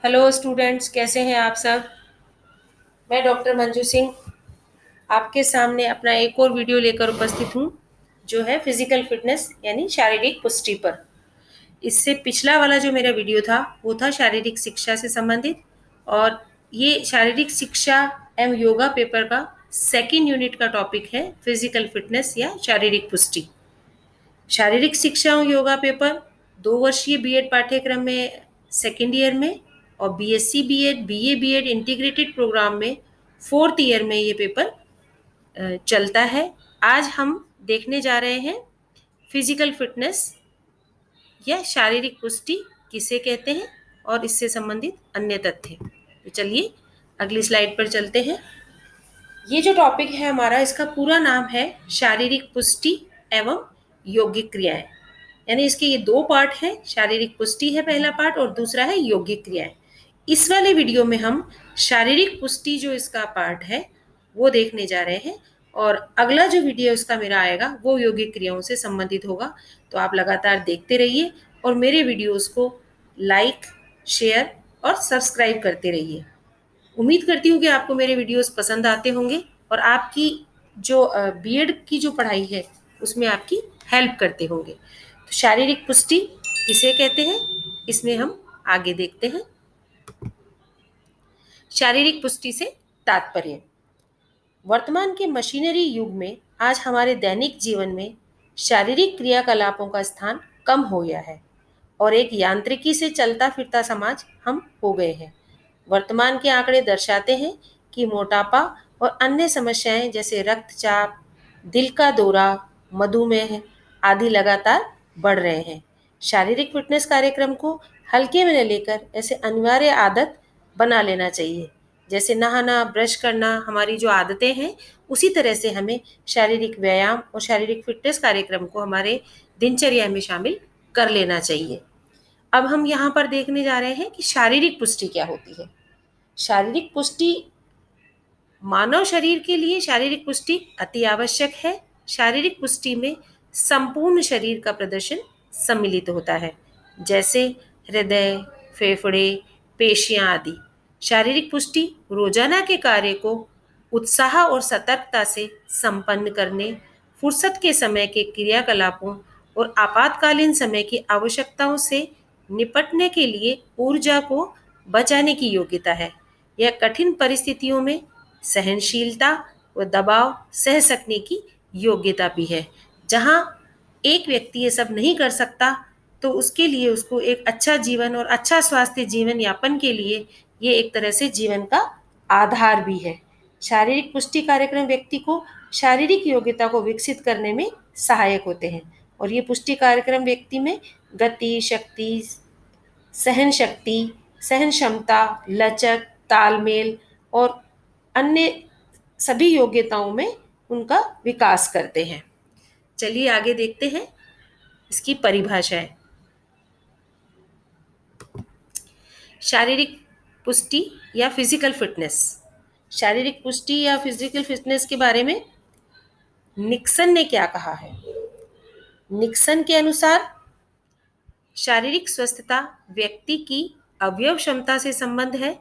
Hello students, कैसे हैं आप सब। मैं डॉक्टर मंजू सिंह आपके सामने अपना एक और वीडियो लेकर उपस्थित हूँ, जो है फिजिकल फिटनेस यानी शारीरिक पुष्टि पर। इससे पिछला वाला जो मेरा वीडियो था वो था शारीरिक शिक्षा से संबंधित, और ये शारीरिक शिक्षा एवं योगा पेपर का सेकंड यूनिट का टॉपिक है फिजिकल फिटनेस या शारीरिक पुष्टि। शारीरिक शिक्षा और योगा पेपर 2 वर्षीय बीएड पाठ्यक्रम में सेकेंड ईयर में, और BSc BEd BA BEd integrated program में फोर्थ ईयर में ये पेपर चलता है। आज हम देखने जा रहे हैं फिजिकल फिटनेस या शारीरिक पुष्टि किसे कहते हैं और इससे संबंधित अन्य तथ्य। तो चलिए अगली स्लाइड पर चलते हैं। ये जो टॉपिक है हमारा, इसका पूरा नाम है शारीरिक पुष्टि एवं यौगिक क्रियाएं। यानी इसके ये दो पार्ट हैं, शारीरिक पुष्टि है पहला पार्ट और दूसरा है यौगिक क्रियाएं। इस वाले वीडियो में हम शारीरिक पुष्टि जो इसका पार्ट है वो देखने जा रहे हैं, और अगला जो वीडियो इसका मेरा आएगा वो यौगिक क्रियाओं से संबंधित होगा। तो आप लगातार देखते रहिए और मेरे वीडियोस को लाइक, शेयर और सब्सक्राइब करते रहिए। उम्मीद करती हूँ कि आपको मेरे वीडियोस पसंद आते होंगे और आपकी जो बीएड की जो पढ़ाई है उसमें आपकी हेल्प करते होंगे। तो शारीरिक पुष्टि किसे कहते हैं, इसमें हम आगे देखते हैं। शारीरिक पुष्टि से तात्पर्य, वर्तमान के मशीनरी युग में आज हमारे दैनिक जीवन में शारीरिक क्रियाकलापों का स्थान कम हो गया है और एक यांत्रिकी से चलता फिरता समाज हम हो गए हैं। वर्तमान के आंकड़े दर्शाते हैं कि मोटापा और अन्य समस्याएं जैसे रक्तचाप, दिल का दौरा, मधुमेह आदि लगातार बढ़ रहे हैं। शारीरिक फिटनेस कार्यक्रम को हल्के में न लेकर ऐसे अनिवार्य आदत बना लेना चाहिए। जैसे नहाना, ब्रश करना हमारी जो आदतें हैं, उसी तरह से हमें शारीरिक व्यायाम और शारीरिक फिटनेस कार्यक्रम को हमारे दिनचर्या में शामिल कर लेना चाहिए। अब हम यहाँ पर देखने जा रहे हैं कि शारीरिक पुष्टि क्या होती है। शारीरिक पुष्टि, मानव शरीर के लिए शारीरिक पुष्टि अति आवश्यक है। शारीरिक पुष्टि में संपूर्ण शरीर का प्रदर्शन सम्मिलित होता है, जैसे हृदय, फेफड़े, पेशियां आदि। शारीरिक पुष्टि रोजाना के कार्य को उत्साह और सतर्कता से संपन्न करने, फुर्सत के समय के क्रियाकलापों और आपातकालीन समय की आवश्यकताओं से निपटने के लिए ऊर्जा को बचाने की योग्यता है। यह कठिन परिस्थितियों में सहनशीलता व दबाव सह सकने की योग्यता भी है। जहाँ एक व्यक्ति ये सब नहीं कर सकता, तो उसके लिए उसको एक अच्छा जीवन और अच्छा स्वास्थ्य जीवन यापन के लिए ये एक तरह से जीवन का आधार भी है। शारीरिक पुष्टि कार्यक्रम व्यक्ति को शारीरिक योग्यता को विकसित करने में सहायक होते हैं, और ये पुष्टि कार्यक्रम व्यक्ति में गति, शक्ति, सहन शक्ति, सहन क्षमता, लचक, तालमेल और अन्य सभी योग्यताओं में उनका विकास करते हैं। चलिए आगे देखते हैं इसकी परिभाषाएं। शारीरिक पुष्टि या फिजिकल फिटनेस। शारीरिक पुष्टि या फिजिकल फिटनेस के बारे में निक्सन ने क्या कहा है। निक्सन के अनुसार शारीरिक स्वस्थता व्यक्ति की अवयव क्षमता से संबंध है,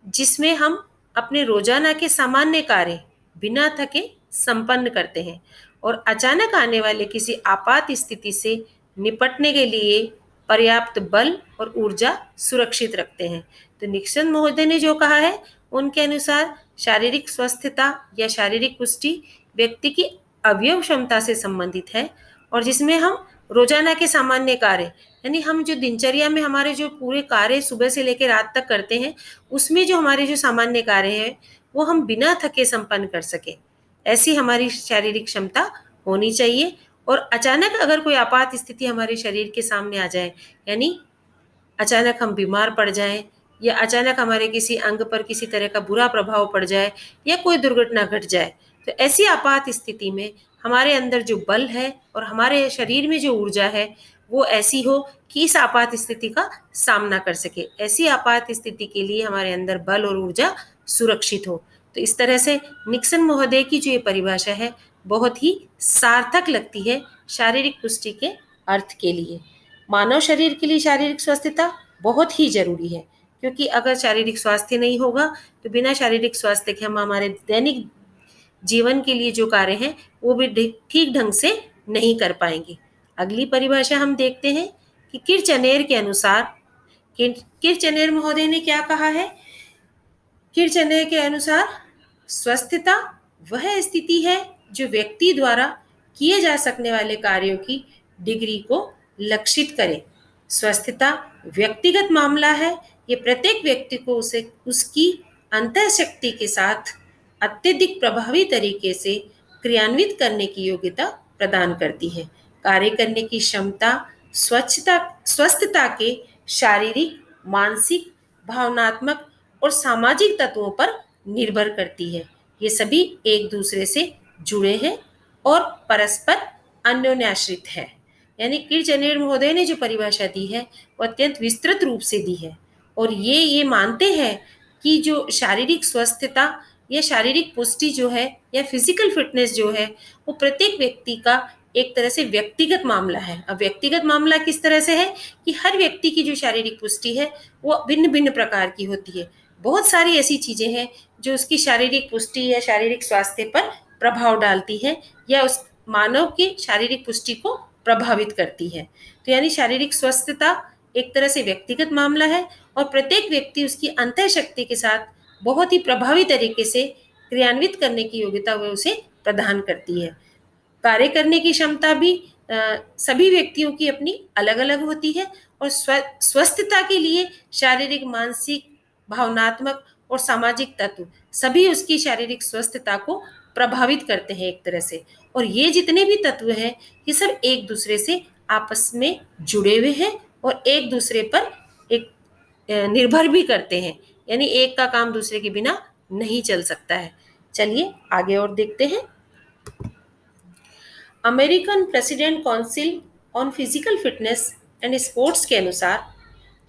जिसमें हम अपने रोजाना के सामान्य कार्य बिना थके संपन्न करते हैं और अचानक आने वाले किसी आपात स्थिति से निपटने के लिए पर्याप्त बल और ऊर्जा सुरक्षित रखते हैं। तो निक्सन महोदय ने जो कहा है, उनके अनुसार शारीरिक स्वस्थता या शारीरिक पुष्टि व्यक्ति की अवयव क्षमता से संबंधित है, और जिसमें हम रोजाना के सामान्य कार्य, यानी हम जो दिनचर्या में हमारे जो पूरे कार्य सुबह से लेकर रात तक करते हैं, उसमें जो हमारे जो सामान्य कार्य हैं वो हम बिना थके संपन्न कर सके, ऐसी हमारी शारीरिक क्षमता होनी चाहिए। और अचानक अगर कोई आपात स्थिति हमारे शरीर के सामने आ जाए, यानी अचानक हम बीमार पड़ जाएं या अचानक हमारे किसी अंग पर किसी तरह का बुरा प्रभाव पड़ जाए या कोई दुर्घटना घट जाए, तो ऐसी आपात स्थिति में हमारे अंदर जो बल है और हमारे शरीर में जो ऊर्जा है वो ऐसी हो कि इस आपात स्थिति का सामना कर सके। ऐसी आपात स्थिति के लिए हमारे अंदर बल और ऊर्जा सुरक्षित हो। तो इस तरह से निक्सन महोदय की जो ये परिभाषा है बहुत ही सार्थक लगती है शारीरिक पुष्टि के अर्थ के लिए। मानव शरीर के लिए शारीरिक स्वस्थता बहुत ही जरूरी है, क्योंकि अगर शारीरिक स्वास्थ्य नहीं होगा तो बिना शारीरिक स्वास्थ्य के हम हमारे दैनिक जीवन के लिए जो कार्य हैं वो भी ठीक ढंग से नहीं कर पाएंगे। अगली परिभाषा हम देखते हैं कि किरचनेर के अनुसार किरचनेर महोदय ने क्या कहा है। किरचनेर के अनुसार स्वस्थता वह स्थिति है जो व्यक्ति द्वारा किए जा सकने वाले कार्यों की डिग्री को लक्षित करे। स्वस्थता व्यक्तिगत मामला है। ये प्रत्येक व्यक्ति को उसे उसकी अंतःशक्ति के साथ अत्यधिक प्रभावी तरीके से क्रियान्वित करने की योग्यता प्रदान करती है। कार्य करने की क्षमता स्वस्थता के शारीरिक, मानसिक, भावनात्मक और सामाजिक तत्वों पर निर्भर करती है। ये सभी एक दूसरे से जुड़े हैं और परस्पर अन्योन्याश्रित है। यानी किरचनेर महोदय ने जो परिभाषा दी है वो अत्यंत विस्तृत रूप से दी है और ये मानते हैं कि जो शारीरिक स्वस्थता या शारीरिक पुष्टि जो है या फिजिकल फिटनेस जो है वो प्रत्येक व्यक्ति का एक तरह से व्यक्तिगत मामला है। अब व्यक्तिगत मामला किस तरह से है कि हर व्यक्ति की जो शारीरिक पुष्टि है वो भिन्न भिन्न प्रकार की होती है। बहुत सारी ऐसी चीजें हैं जो उसकी शारीरिक पुष्टि या शारीरिक स्वास्थ्य पर प्रभाव डालती है या उस मानव की शारीरिक पुष्टि को प्रभावित करती है। तो यानी शारीरिक स्वस्थता एक तरह से व्यक्तिगत मामला है और प्रत्येक व्यक्ति उसकी अंतःशक्ति के साथ बहुत ही प्रभावी तरीके से क्रियान्वित करने की योग्यता वह उसे प्रदान करती है। कार्य करने की क्षमता भी सभी व्यक्तियों की अपनी अलग अलग होती है और स्वस्थता के लिए शारीरिक, मानसिक, भावनात्मक और सामाजिक तत्व सभी उसकी शारीरिक स्वस्थता को प्रभावित करते हैं एक तरह से। और ये जितने भी तत्व हैं ये सब एक दूसरे से आपस में जुड़े हुए हैं और एक दूसरे पर एक निर्भर भी करते हैं। यानी एक का काम दूसरे के बिना नहीं चल सकता है। चलिए आगे और देखते हैं। American president council on physical fitness and sports के अनुसार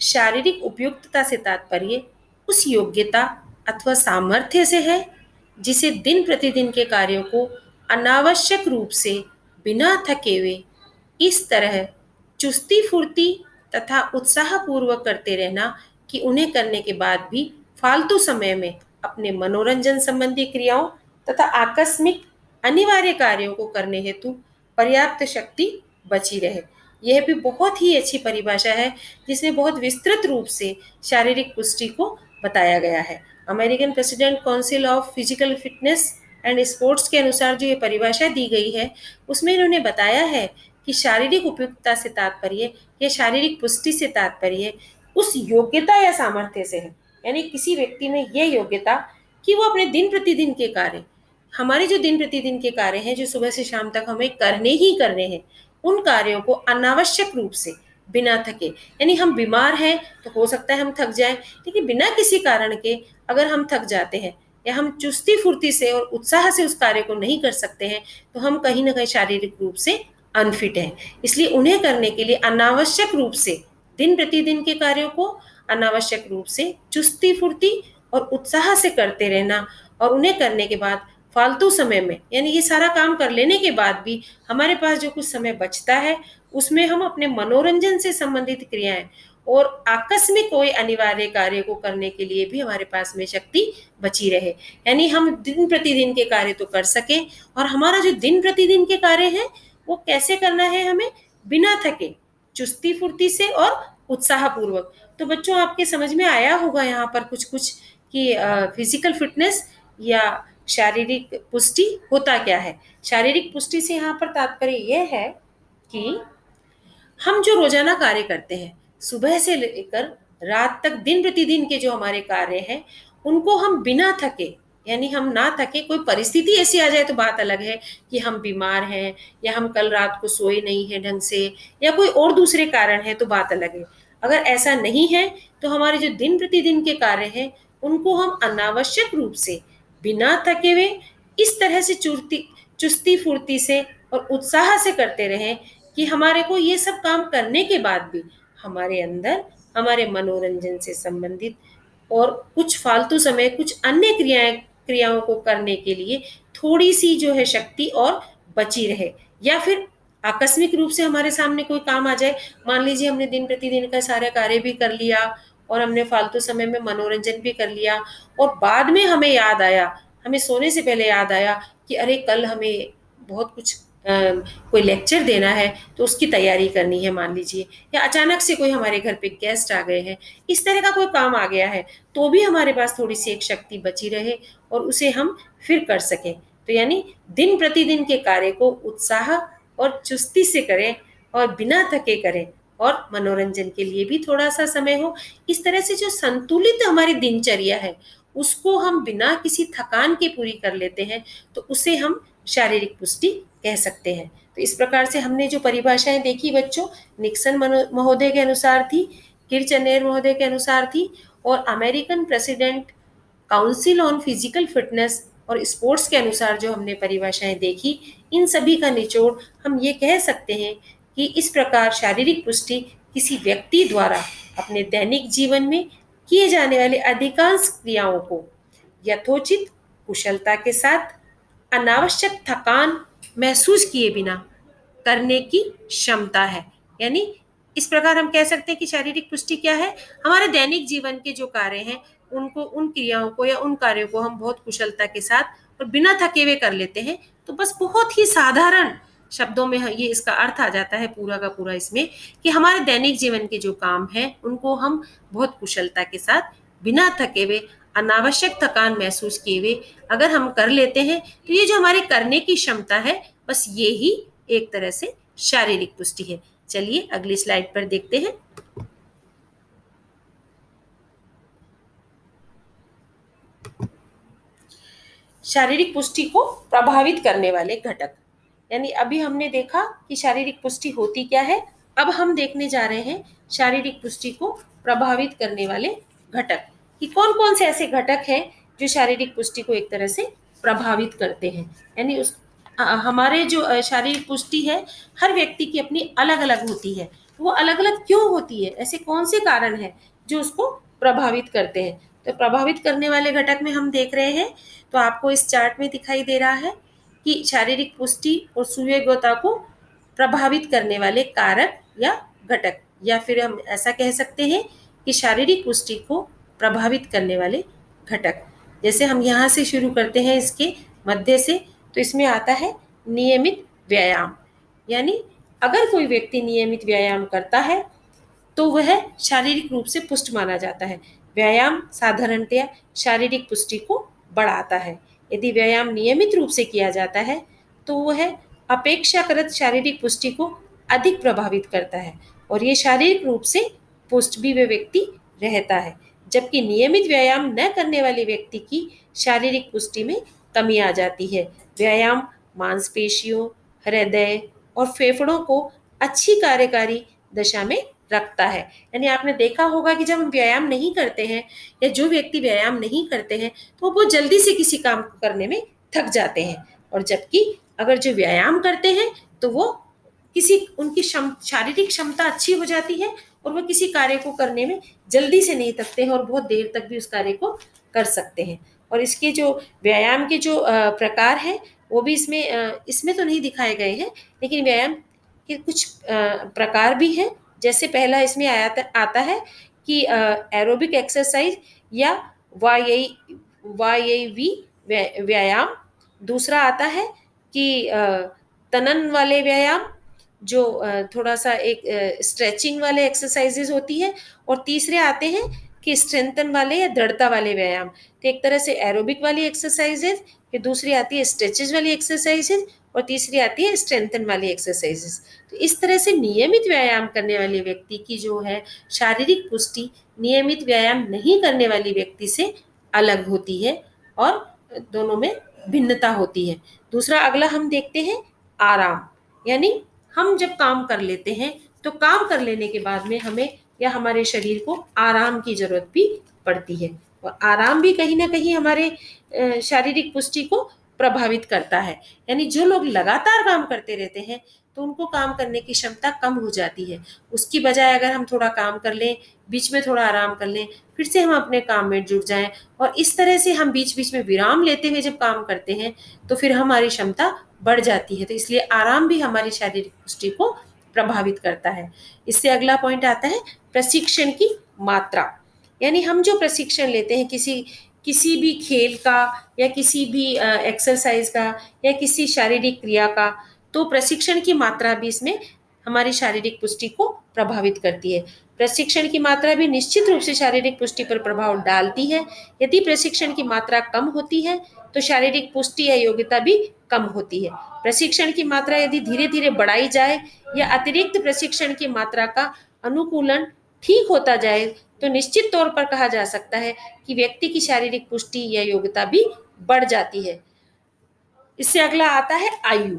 शारीरिक उपयुक्तता से तात्पर्य उस योग्यता अथवा सामर्थ्य से है जिसे दिन प्रतिदिन के कार्यों को अनावश्यक रूप से बिना थके हुए इस तरह चुस्ती फुर्ती तथा उत्साहपूर्वक करते रहना कि उन्हें करने के बाद भी फालतू समय में अपने मनोरंजन संबंधी क्रियाओं तथा आकस्मिक अनिवार्य कार्यों को करने हेतु पर्याप्त शक्ति बची रहे। यह भी बहुत ही अच्छी परिभाषा है जिसमें बहुत विस्तृत रूप से शारीरिक पुष्टि को बताया गया है। American president council of physical fitness and sports के अनुसार जो ये परिभाषा दी गई है उसमें इन्होंने बताया है कि शारीरिक उपयुक्तता से तात्पर्य या शारीरिक पुष्टि से तात्पर्य उस योग्यता या सामर्थ्य से है। यानी किसी व्यक्ति में यह योग्यता कि वो अपने दिन प्रतिदिन के कार्य, हमारे जो दिन प्रतिदिन के कार्य हैं जो सुबह से शाम तक हमें करने ही करने हैं, उन कार्यों को अनावश्यक रूप से बिना थके, यानी हम बीमार हैं तो हो सकता है हम थक जाएं, लेकिन बिना किसी कारण के अगर हम थक जाते हैं या हम चुस्ती फुर्ती से और उत्साह से उस कार्य को नहीं कर सकते हैं तो हम कहीं ना कहीं शारीरिक रूप से अनफिट हैं। इसलिए उन्हें करने के लिए अनावश्यक रूप से दिन प्रतिदिन के कार्यों को अनावश्यक रूप से चुस्ती फुर्ती और उत्साह से करते रहना और उन्हें करने के बाद फालतू समय में, यानी ये सारा काम कर लेने के बाद भी हमारे पास जो कुछ समय बचता है उसमें हम अपने मनोरंजन से संबंधित क्रियाएं और आकस्मिक कोई अनिवार्य कार्य को करने के लिए भी हमारे पास में शक्ति बची रहे। यानी हम दिन प्रतिदिन के कार्य तो कर सकें और हमारा जो दिन प्रतिदिन के कार्य है वो कैसे करना है, हमें बिना थके, चुस्ती फुर्ती से और उत्साह पूर्वक। तो बच्चों आपके समझ में आया होगा यहाँ पर कुछ कुछ कि फिजिकल फिटनेस या शारीरिक पुष्टि होता क्या है। शारीरिक पुष्टि से यहाँ पर तात्पर्य यह है कि हम जो रोजाना कार्य करते हैं सुबह से लेकर रात तक दिन प्रतिदिन के जो हमारे कार्य हैं उनको हम बिना थके, यानी हम ना थके, कोई परिस्थिति ऐसी आ जाए तो बात अलग है कि हम बीमार हैं या हम कल रात को सोए नहीं हैं ढंग से या कोई और दूसरे कारण है तो बात अलग है। अगर ऐसा नहीं है तो हमारे जो दिन प्रतिदिन के कार्य हैं उनको हम अनावश्यक रूप से बिना थके हुए इस तरह से चुस्ती फुर्ती से और उत्साह से करते रहें कि हमारे को ये सब काम करने के बाद भी हमारे अंदर हमारे मनोरंजन से संबंधित और कुछ फालतू समय, कुछ अन्य क्रियाओं को करने के लिए थोड़ी सी जो है शक्ति और बची रहे। या फिर आकस्मिक रूप से हमारे सामने कोई काम आ जाए, मान लीजिए हमने दिन प्रतिदिन का सारा कार्य भी कर लिया और हमने फालतू समय में मनोरंजन भी कर लिया, और बाद में हमें याद आया, हमें सोने से पहले याद आया कि अरे कल हमें बहुत कुछ कोई लेक्चर देना है, तो उसकी तैयारी करनी है मान लीजिए, या अचानक से कोई हमारे घर पे गेस्ट आ गए हैं, इस तरह का कोई काम आ गया है, तो भी हमारे पास थोड़ी सी एक शक्ति बची रहे और उसे हम फिर कर सकें। तो यानी दिन प्रतिदिन के कार्य को उत्साह और चुस्ती से करें और बिना थके करें, और मनोरंजन के लिए भी थोड़ा सा समय हो। इस तरह से जो संतुलित हमारी दिनचर्या है उसको हम बिना किसी थकान के पूरी कर लेते हैं, तो उसे हम शारीरिक पुष्टि कह सकते हैं। तो इस प्रकार से हमने जो परिभाषाएं देखी बच्चों, निक्सन महोदय के अनुसार थी, किरचनेर महोदय के अनुसार थी, और American president council on physical fitness और स्पोर्ट्स के अनुसार जो हमने परिभाषाएं देखी, इन सभी का निचोड़ हम ये कह सकते हैं कि इस प्रकार शारीरिक पुष्टि किसी व्यक्ति द्वारा अपने दैनिक जीवन में किए जाने वाले अधिकांश क्रियाओं को यथोचित कुशलता के साथ अनावश्यक थकान महसूस किए बिना करने की क्षमता है। यानी इस प्रकार हम कह सकते हैं कि शारीरिक पुष्टि क्या है, हमारे दैनिक जीवन के जो कार्य हैं उनको, उन क्रियाओं को या उन कार्यों को हम बहुत कुशलता के साथ और बिना थके हुए कर लेते हैं। तो बस बहुत ही साधारण शब्दों में ये इसका अर्थ आ जाता है पूरा का पूरा इसमें, कि हमारे दैनिक जीवन के जो काम हैं उनको हम बहुत कुशलता के साथ बिना थके हुए, अनावश्यक थकान महसूस किए हुए अगर हम कर लेते हैं, तो ये जो हमारे करने की क्षमता है, बस ये ही एक तरह से शारीरिक पुष्टि है। चलिए अगली स्लाइड पर देखते हैं। शारीरिक पुष्टि को प्रभावित करने वाले घटक, यानी अभी हमने देखा कि शारीरिक पुष्टि होती क्या है, अब हम देखने जा रहे हैं शारीरिक पुष्टि को प्रभावित करने वाले घटक, कि कौन कौन से ऐसे घटक हैं जो शारीरिक पुष्टि को एक तरह से प्रभावित करते हैं। यानी उस हमारे जो शारीरिक पुष्टि है, हर व्यक्ति की अपनी अलग अलग होती है। वो अलग अलग क्यों होती है, ऐसे कौन से कारण हैं जो उसको प्रभावित करते हैं। तो प्रभावित करने वाले घटक में हम देख रहे हैं, तो आपको इस चार्ट में दिखाई दे रहा है कि शारीरिक पुष्टि और सुयोग्यता को प्रभावित करने वाले कारक या घटक, या फिर हम ऐसा कह सकते हैं कि शारीरिक पुष्टि को प्रभावित करने वाले घटक। जैसे हम यहाँ से शुरू करते हैं इसके मध्य से, तो इसमें आता है नियमित व्यायाम। यानी अगर कोई व्यक्ति नियमित व्यायाम करता है तो वह शारीरिक रूप से पुष्ट माना जाता है। व्यायाम साधारणतया शारीरिक पुष्टि को बढ़ाता है। यदि व्यायाम नियमित रूप से किया जाता है तो वह अपेक्षाकृत शारीरिक पुष्टि को अधिक प्रभावित करता है, और ये शारीरिक रूप से पुष्ट भी वह व्यक्ति रहता है। जबकि नियमित व्यायाम न करने वाले व्यक्ति की शारीरिक पुष्टि में कमी आ जाती है। व्यायाम मांसपेशियों, हृदय और फेफड़ों को अच्छी कार्यकारी दशा में रखता है। यानी आपने देखा होगा कि जब हम व्यायाम नहीं करते हैं, या जो व्यक्ति व्यायाम नहीं करते हैं, तो वो बहुत जल्दी से किसी काम को करने में थक जाते हैं, और जबकि अगर जो व्यायाम करते हैं तो वो किसी उनकी शारीरिक क्षमता अच्छी हो जाती है, और वो किसी कार्य को करने में जल्दी से नहीं थकते हैं और बहुत देर तक भी उस कार्य को कर सकते हैं। और इसके जो व्यायाम के जो प्रकार हैं वो भी इसमें तो नहीं दिखाए गए हैं, लेकिन व्यायाम के कुछ प्रकार भी हैं। जैसे पहला इसमें आता है कि एरोबिक एक्सरसाइज या वायवी व्यायाम। दूसरा आता है कि तनन वाले व्यायाम, जो थोड़ा सा एक स्ट्रेचिंग वाले एक्सरसाइजेज होती है। और तीसरे आते हैं कि स्ट्रेंथन वाले या दृढ़ता वाले व्यायाम। तो एक तरह से एरोबिक वाली एक्सरसाइजेज, फिर दूसरी आती है स्ट्रेचेज वाली एक्सरसाइजेज, और तीसरी आती है स्ट्रेंथन वाली एक्सरसाइजेज। तो इस तरह से नियमित व्यायाम करने वाले व्यक्ति की जो है शारीरिक पुष्टि नियमित व्यायाम नहीं करने वाली व्यक्ति से अलग होती है, और दोनों में भिन्नता होती है। दूसरा अगला हम देखते हैं आराम। यानी हम जब काम कर लेते हैं तो काम कर लेने के बाद में हमें या हमारे शरीर को आराम की जरूरत भी पड़ती है, और आराम भी कहीं ना कहीं हमारे शारीरिक पुष्टि को प्रभावित करता है। यानी जो लोग लगातार काम करते रहते हैं तो उनको काम करने की क्षमता कम हो जाती है। उसकी बजाय अगर हम थोड़ा काम कर लें, बीच में थोड़ा आराम कर लें, फिर से हम अपने काम में जुट जाएं, और इस तरह से हम बीच बीच में विराम लेते हुए जब काम करते हैं तो फिर हमारी क्षमता बढ़ जाती है। तो इसलिए आराम भी हमारी शारीरिक पुष्टि को प्रभावित करता है। इससे अगला पॉइंट आता है प्रशिक्षण की मात्रा। यानी हम जो प्रशिक्षण लेते हैं किसी किसी भी खेल का या किसी भी एक्सरसाइज का या किसी शारीरिक क्रिया का, तो प्रशिक्षण की मात्रा भी इसमें हमारी शारीरिक पुष्टि को प्रभावित करती है। प्रशिक्षण की मात्रा भी निश्चित रूप से शारीरिक पुष्टि पर प्रभाव डालती है। यदि प्रशिक्षण की मात्रा कम होती है तो शारीरिक पुष्टि या योग्यता भी कम होती है। प्रशिक्षण की मात्रा यदि धीरे धीरे बढ़ाई जाए या अतिरिक्त प्रशिक्षण की मात्रा का अनुकूलन ठीक होता जाए तो निश्चित तौर पर कहा जा सकता है कि व्यक्ति की शारीरिक पुष्टि या योग्यता भी बढ़ जाती है। इससे अगला आता है आयु।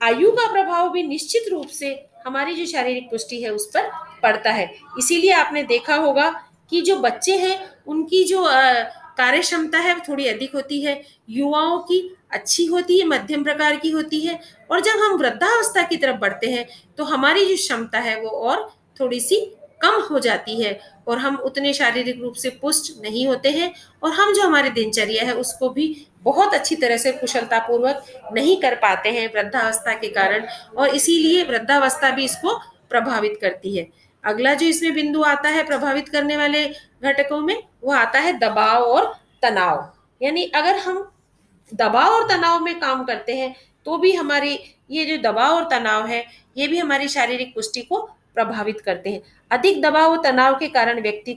आयु का प्रभाव भी निश्चित रूप से हमारी जो शारीरिक पुष्टि है उस पर पड़ता है। इसीलिए आपने देखा होगा कि जो बच्चे हैं उनकी जो कार्य क्षमता है थोड़ी अधिक होती है, युवाओं की अच्छी होती है, मध्यम प्रकार की होती है, और जब हम वृद्धावस्था की तरफ बढ़ते हैं तो हमारी जो क्षमता है वो और थोड़ी सी कम हो जाती है और हम उतने शारीरिक रूप से पुष्ट नहीं होते हैं, और हम जो हमारी दिनचर्या है उसको भी बहुत अच्छी तरह से कुशलता पूर्वक नहीं कर पाते हैं वृद्धावस्था के कारण, और इसीलिए वृद्धावस्था भी इसको प्रभावित करती है। अगला जो इसमें बिंदु आता है प्रभावित करने वाले घटकों में, वो आता है दबाव और तनाव। यानी अगर हम दबाव और तनाव में काम करते हैं तो भी हमारी ये जो दबाव और तनाव है ये भी हमारी शारीरिक पुष्टि को प्रभावित करते हैं। अधिक दबाव और तनाव के कारण व्यक्ति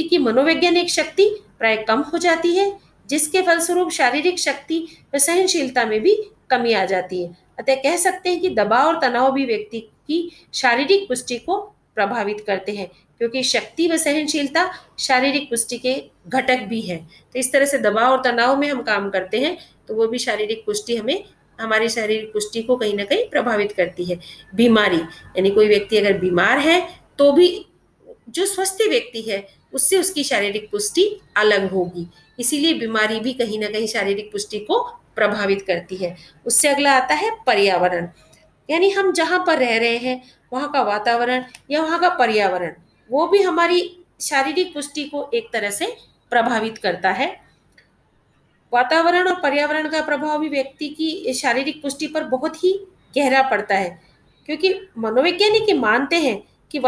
की मनोवैज्ञानिक शक्ति प्राय कम हो जाती है, जिसके फलस्वरूप शारीरिक शक्ति व सहनशीलता में भी कमी आ जाती है। अतः कह सकते हैं कि दबाव और तनाव भी व्यक्ति की शारीरिक पुष्टि को प्रभावित करते हैं, क्योंकि शक्ति व सहनशीलता शारीरिक पुष्टि के घटक भी है। तो इस तरह से दबाव और तनाव में हम काम करते हैं तो वो भी शारीरिक पुष्टि हमारी शारीरिक पुष्टि को कहीं ना कहीं प्रभावित करती है। बीमारी, यानी कोई व्यक्ति अगर बीमार है तो भी जो स्वस्थ व्यक्ति है उससे उसकी शारीरिक पुष्टि अलग होगी, इसीलिए बीमारी भी कहीं ना कहीं शारीरिक पुष्टि को प्रभावित करती है। उससे अगला आता है पर्यावरण। यानी हम जहाँ पर रह रहे हैं वहाँ का वातावरण या वहाँ का पर्यावरण, वो भी हमारी शारीरिक पुष्टि को एक तरह से प्रभावित करता है। वातावरण और पर्यावरण का प्रभाव भी व्यक्ति की शारीरिक पुष्टि पर बहुत ही गहरा पड़ता है, क्योंकि मनोवैज्ञानिक ये मानते हैं कि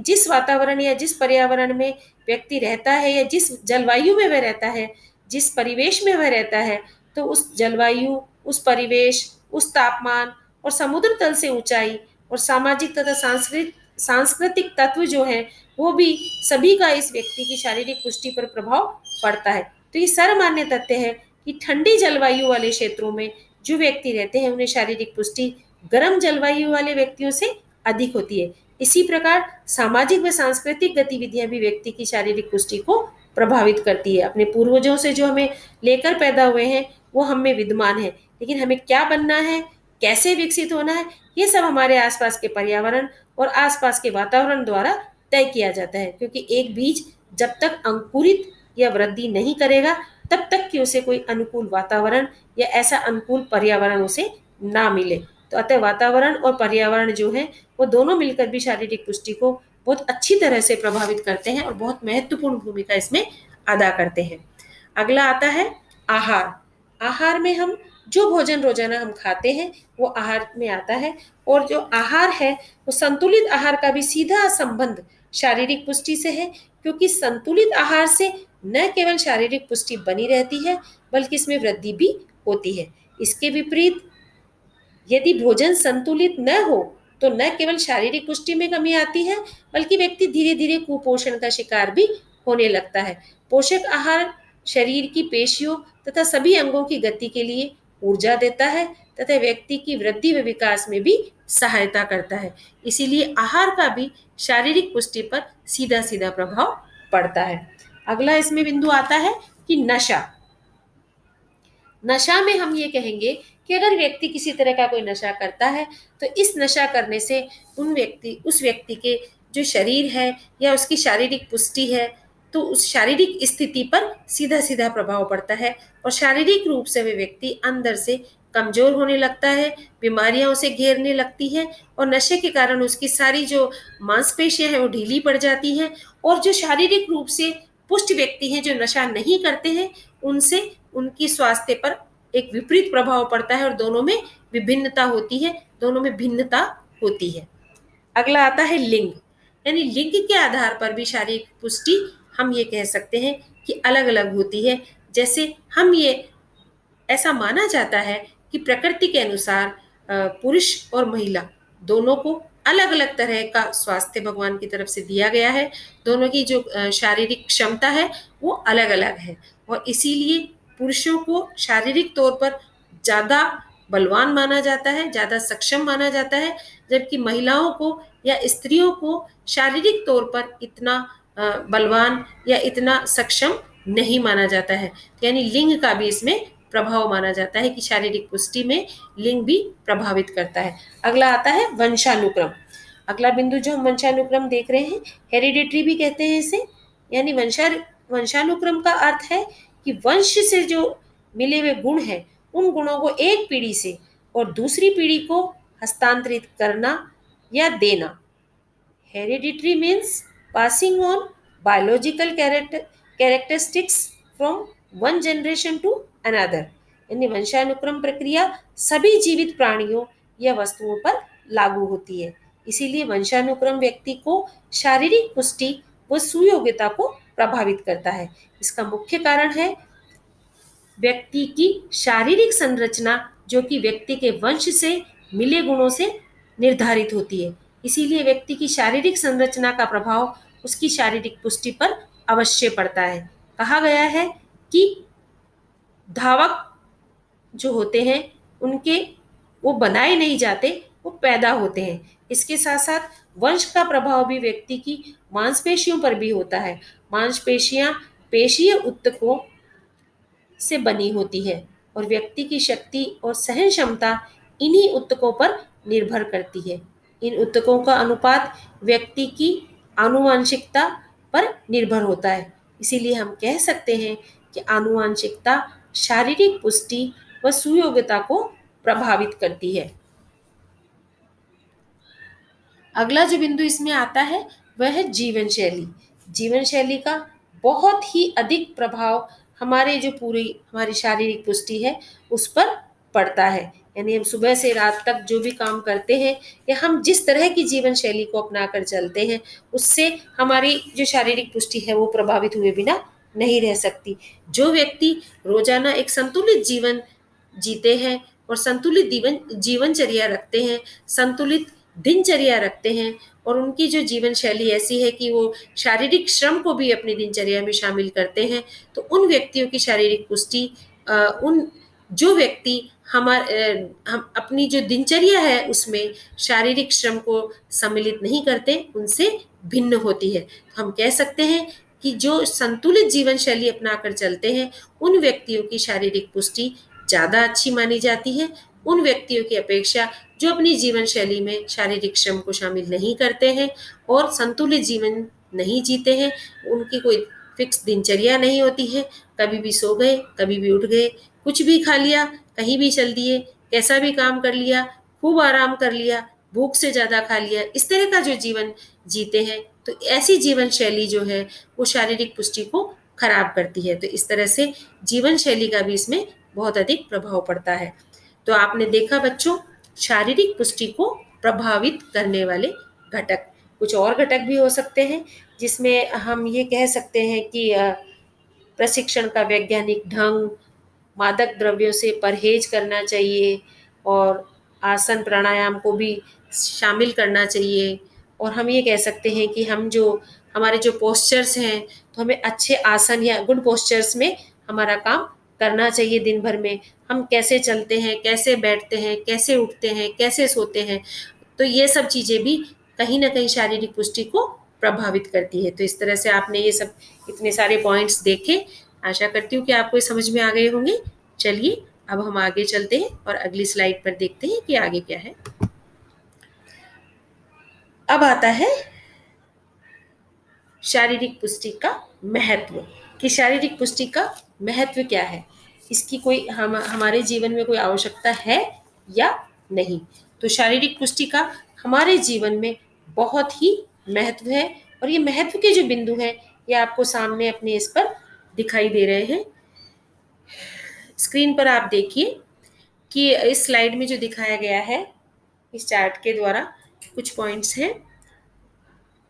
जिस वातावरण या जिस पर्यावरण में व्यक्ति रहता है या जिस जलवायु में वह रहता है, जिस परिवेश में वह रहता है, तो उस जलवायु, उस परिवेश, उस तापमान और समुद्र तल से ऊंचाई और सामाजिक तथा सांस्कृतिक तत्व जो है वो भी सभी का इस व्यक्ति की शारीरिक पुष्टि पर प्रभाव पड़ता है। तो ये सर्वमान्य तथ्य है कि ठंडी जलवायु वाले क्षेत्रों में जो व्यक्ति रहते हैं उन्हें शारीरिक पुष्टि गर्म जलवायु वाले व्यक्तियों से अधिक होती है। इसी प्रकार सामाजिक व सांस्कृतिक गतिविधियां भी व्यक्ति की शारीरिक पुष्टि को प्रभावित करती है। अपने पूर्वजों से जो हमें लेकर पैदा हुए हैं वो हम में विद्यमान है, लेकिन हमें क्या बनना है, कैसे विकसित होना है, ये सब हमारे आसपास के पर्यावरण और आसपास के वातावरण द्वारा तय किया जाता है। क्योंकि एक बीज जब तक अंकुरित या वृद्धि नहीं करेगा तब तक कि उसे कोई अनुकूल वातावरण या ऐसा अनुकूल पर्यावरण उसे ना मिले। तो अतः वातावरण और पर्यावरण जो है वो दोनों मिलकर भी शारीरिक पुष्टि को बहुत अच्छी तरह से प्रभावित करते हैं और बहुत महत्वपूर्ण भूमिका इसमें अदा करते हैं। अगला आता है आहार। आहार में हम जो भोजन रोजाना हम खाते हैं वो आहार में आता है, और जो आहार है वो संतुलित आहार का भी सीधा संबंध शारीरिक पुष्टि से है, क्योंकि संतुलित आहार से न केवल शारीरिक पुष्टि बनी रहती है बल्कि इसमें वृद्धि भी होती है। इसके विपरीत यदि भोजन संतुलित न हो तो न केवल शारीरिक पुष्टि में कमी आती है बल्कि व्यक्ति धीरे धीरे कुपोषण का शिकार भी होने लगता है। पोषक आहार शरीर की पेशियों तथा सभी अंगों की गति के लिए ऊर्जा देता है तथा व्यक्ति की वृद्धि व विकास में भी सहायता करता है। इसीलिए आहार का भी शारीरिक पुष्टि पर सीधा सीधा प्रभाव पड़ता है। अगला इसमें बिंदु आता है कि नशा। नशा में हम ये कहेंगे कि अगर व्यक्ति किसी तरह का कोई नशा करता है तो इस नशा करने से उस व्यक्ति के जो शरीर है या उसकी शारीरिक पुष्टि है तो उस शारीरिक स्थिति पर सीधा सीधा प्रभाव पड़ता है, और शारीरिक रूप से वे व्यक्ति अंदर से कमजोर होने लगता है, बीमारियां उसे घेरने लगती हैं, और नशे के कारण उसकी सारी जो मांसपेशियां हैं वो ढीली पड़ जाती हैं, और जो शारीरिक रूप से पुष्ट व्यक्ति हैं जो नशा नहीं करते हैं उनसे उनकी स्वास्थ्य पर एक विपरीत प्रभाव पड़ता है और दोनों में विभिन्नता होती है, दोनों में भिन्नता होती है। अगला आता है लिंग। यानी लिंग के आधार पर भी शारीरिक पुष्टि हम ये कह सकते हैं कि अलग अलग होती है। जैसे हम ये ऐसा माना जाता है कि प्रकृति के अनुसार पुरुष और महिला दोनों को अलग अलग तरह का स्वास्थ्य भगवान की तरफ से दिया गया है। दोनों की जो शारीरिक क्षमता है वो अलग अलग है, और इसीलिए पुरुषों को शारीरिक तौर पर ज्यादा बलवान माना जाता है, ज्यादा सक्षम माना जाता है, जबकि महिलाओं को या स्त्रियों को शारीरिक तौर पर इतना बलवान या इतना सक्षम नहीं माना जाता है। यानी लिंग का भी इसमें प्रभाव माना जाता है कि शारीरिक पुष्टि में लिंग भी प्रभावित करता है। अगला आता है वंशानुक्रम। अगला बिंदु जो हम वंशानुक्रम देख रहे हैं, हेरिडिटरी भी कहते हैं इसे। यानी वंशानुक्रम का अर्थ है कि वंश से जो मिले हुए गुण हैं, उन गुणों को एक पीढ़ी से और दूसरी पीढ़ी को हस्तांतरित करना या देना। Hereditary means passing on biological characteristics from one generation to another। यानी वंशानुक्रम प्रक्रिया सभी जीवित प्राणियों या वस्तुओं पर लागू होती है। इसीलिए वंशानुक्रम व्यक्ति को शारीरिक पुष्टि व सुयोग्यता को प्रभावित करता है। इसका मुख्य कारण है व्यक्ति की शारीरिक संरचना, जो कि व्यक्ति के वंश से मिले गुणों से निर्धारित होती है। इसीलिए व्यक्ति की शारीरिक संरचना का प्रभाव उसकी शारीरिक पुष्टि पर अवश्य पड़ता है। कहा गया है कि धावक जो होते हैं उनके वो बनाए नहीं जाते, वो पैदा होते हैं। इसके साथ साथ वंश का प्रभाव भी व्यक्ति की मांसपेशियों पर भी होता है। मांसपेशियां पेशीय ऊतकों से बनी होती है, और व्यक्ति की शक्ति और सहन क्षमता इन्हीं ऊतकों पर निर्भर करती है। इन ऊतकों का अनुपात व्यक्ति की आनुवंशिकता पर निर्भर होता है। इसीलिए हम कह सकते हैं कि आनुवंशिकता शारीरिक पुष्टि व सुयोग्यता को प्रभावित करती है। अगला जो बिंदु इसमें आता है वह है जीवन शैली। जीवन शैली का बहुत ही अधिक प्रभाव हमारे जो पूरी हमारी शारीरिक पुष्टि है उस पर पड़ता है। यानी हम सुबह से रात तक जो भी काम करते हैं या हम जिस तरह की जीवन शैली को अपनाकर चलते हैं, उससे हमारी जो शारीरिक पुष्टि है वो प्रभावित हुए बिना नहीं रह सकती। जो व्यक्ति रोजाना एक संतुलित जीवन जीते हैं और संतुलित जीवनचर्या रखते हैं, संतुलित दिनचर्या रखते हैं, और उनकी जो जीवन शैली ऐसी है कि वो शारीरिक श्रम को भी अपनी दिनचर्या में शामिल करते हैं, तो उन व्यक्तियों की शारीरिक पुष्टि उन जो व्यक्ति हम अपनी जो दिनचर्या है उसमें शारीरिक श्रम को सम्मिलित नहीं करते, उनसे भिन्न होती है। तो हम कह सकते हैं कि जो संतुलित जीवन शैली अपनाकर चलते हैं उन व्यक्तियों की शारीरिक पुष्टि ज़्यादा अच्छी मानी जाती है, उन व्यक्तियों की अपेक्षा जो अपनी जीवन शैली में शारीरिक श्रम को शामिल नहीं करते हैं और संतुलित जीवन नहीं जीते हैं। उनकी कोई फिक्स दिनचर्या नहीं होती है, कभी भी सो गए, कभी भी उठ गए, कुछ भी खा लिया, कहीं भी चल दिए, कैसा भी काम कर लिया, खूब आराम कर लिया, भूख से ज़्यादा खा लिया, इस तरह का जो जीवन जीते हैं, तो ऐसी जीवन शैली जो है वो शारीरिक पुष्टि को खराब करती है। तो इस तरह से जीवन शैली का भी इसमें बहुत अधिक प्रभाव पड़ता है। तो आपने देखा बच्चों, शारीरिक पुष्टि को प्रभावित करने वाले घटक कुछ और घटक भी हो सकते हैं, जिसमें हम ये कह सकते हैं कि प्रशिक्षण का वैज्ञानिक ढंग, मादक द्रव्यों से परहेज करना चाहिए, और आसन प्राणायाम को भी शामिल करना चाहिए। और हम ये कह सकते हैं कि हम जो हमारे जो पोस्चर्स हैं, तो हमें अच्छे आसन या गुड पोस्चर्स में हमारा काम करना चाहिए। दिन भर में हम कैसे चलते हैं, कैसे बैठते हैं, कैसे उठते हैं, कैसे सोते हैं, तो ये सब चीज़ें भी कहीं ना कहीं शारीरिक पुष्टि को प्रभावित करती है। तो इस तरह से आपने ये सब इतने सारे पॉइंट्स देखे, आशा करती हूँ कि आपको ये समझ में आ गए होंगे। चलिए अब हम आगे चलते हैं और अगली स्लाइड पर देखते हैं कि आगे क्या है। अब आता है शारीरिक पुष्टि का महत्व, कि शारीरिक पुष्टि का महत्व क्या है, इसकी कोई हमारे जीवन में कोई आवश्यकता है या नहीं। तो शारीरिक पुष्टि का हमारे जीवन में बहुत ही महत्व है, और ये महत्व के जो बिंदु हैं ये आपको सामने अपने इस पर दिखाई दे रहे हैं। स्क्रीन पर आप देखिए कि इस स्लाइड में जो दिखाया गया है, इस चार्ट के द्वारा कुछ पॉइंट्स हैं।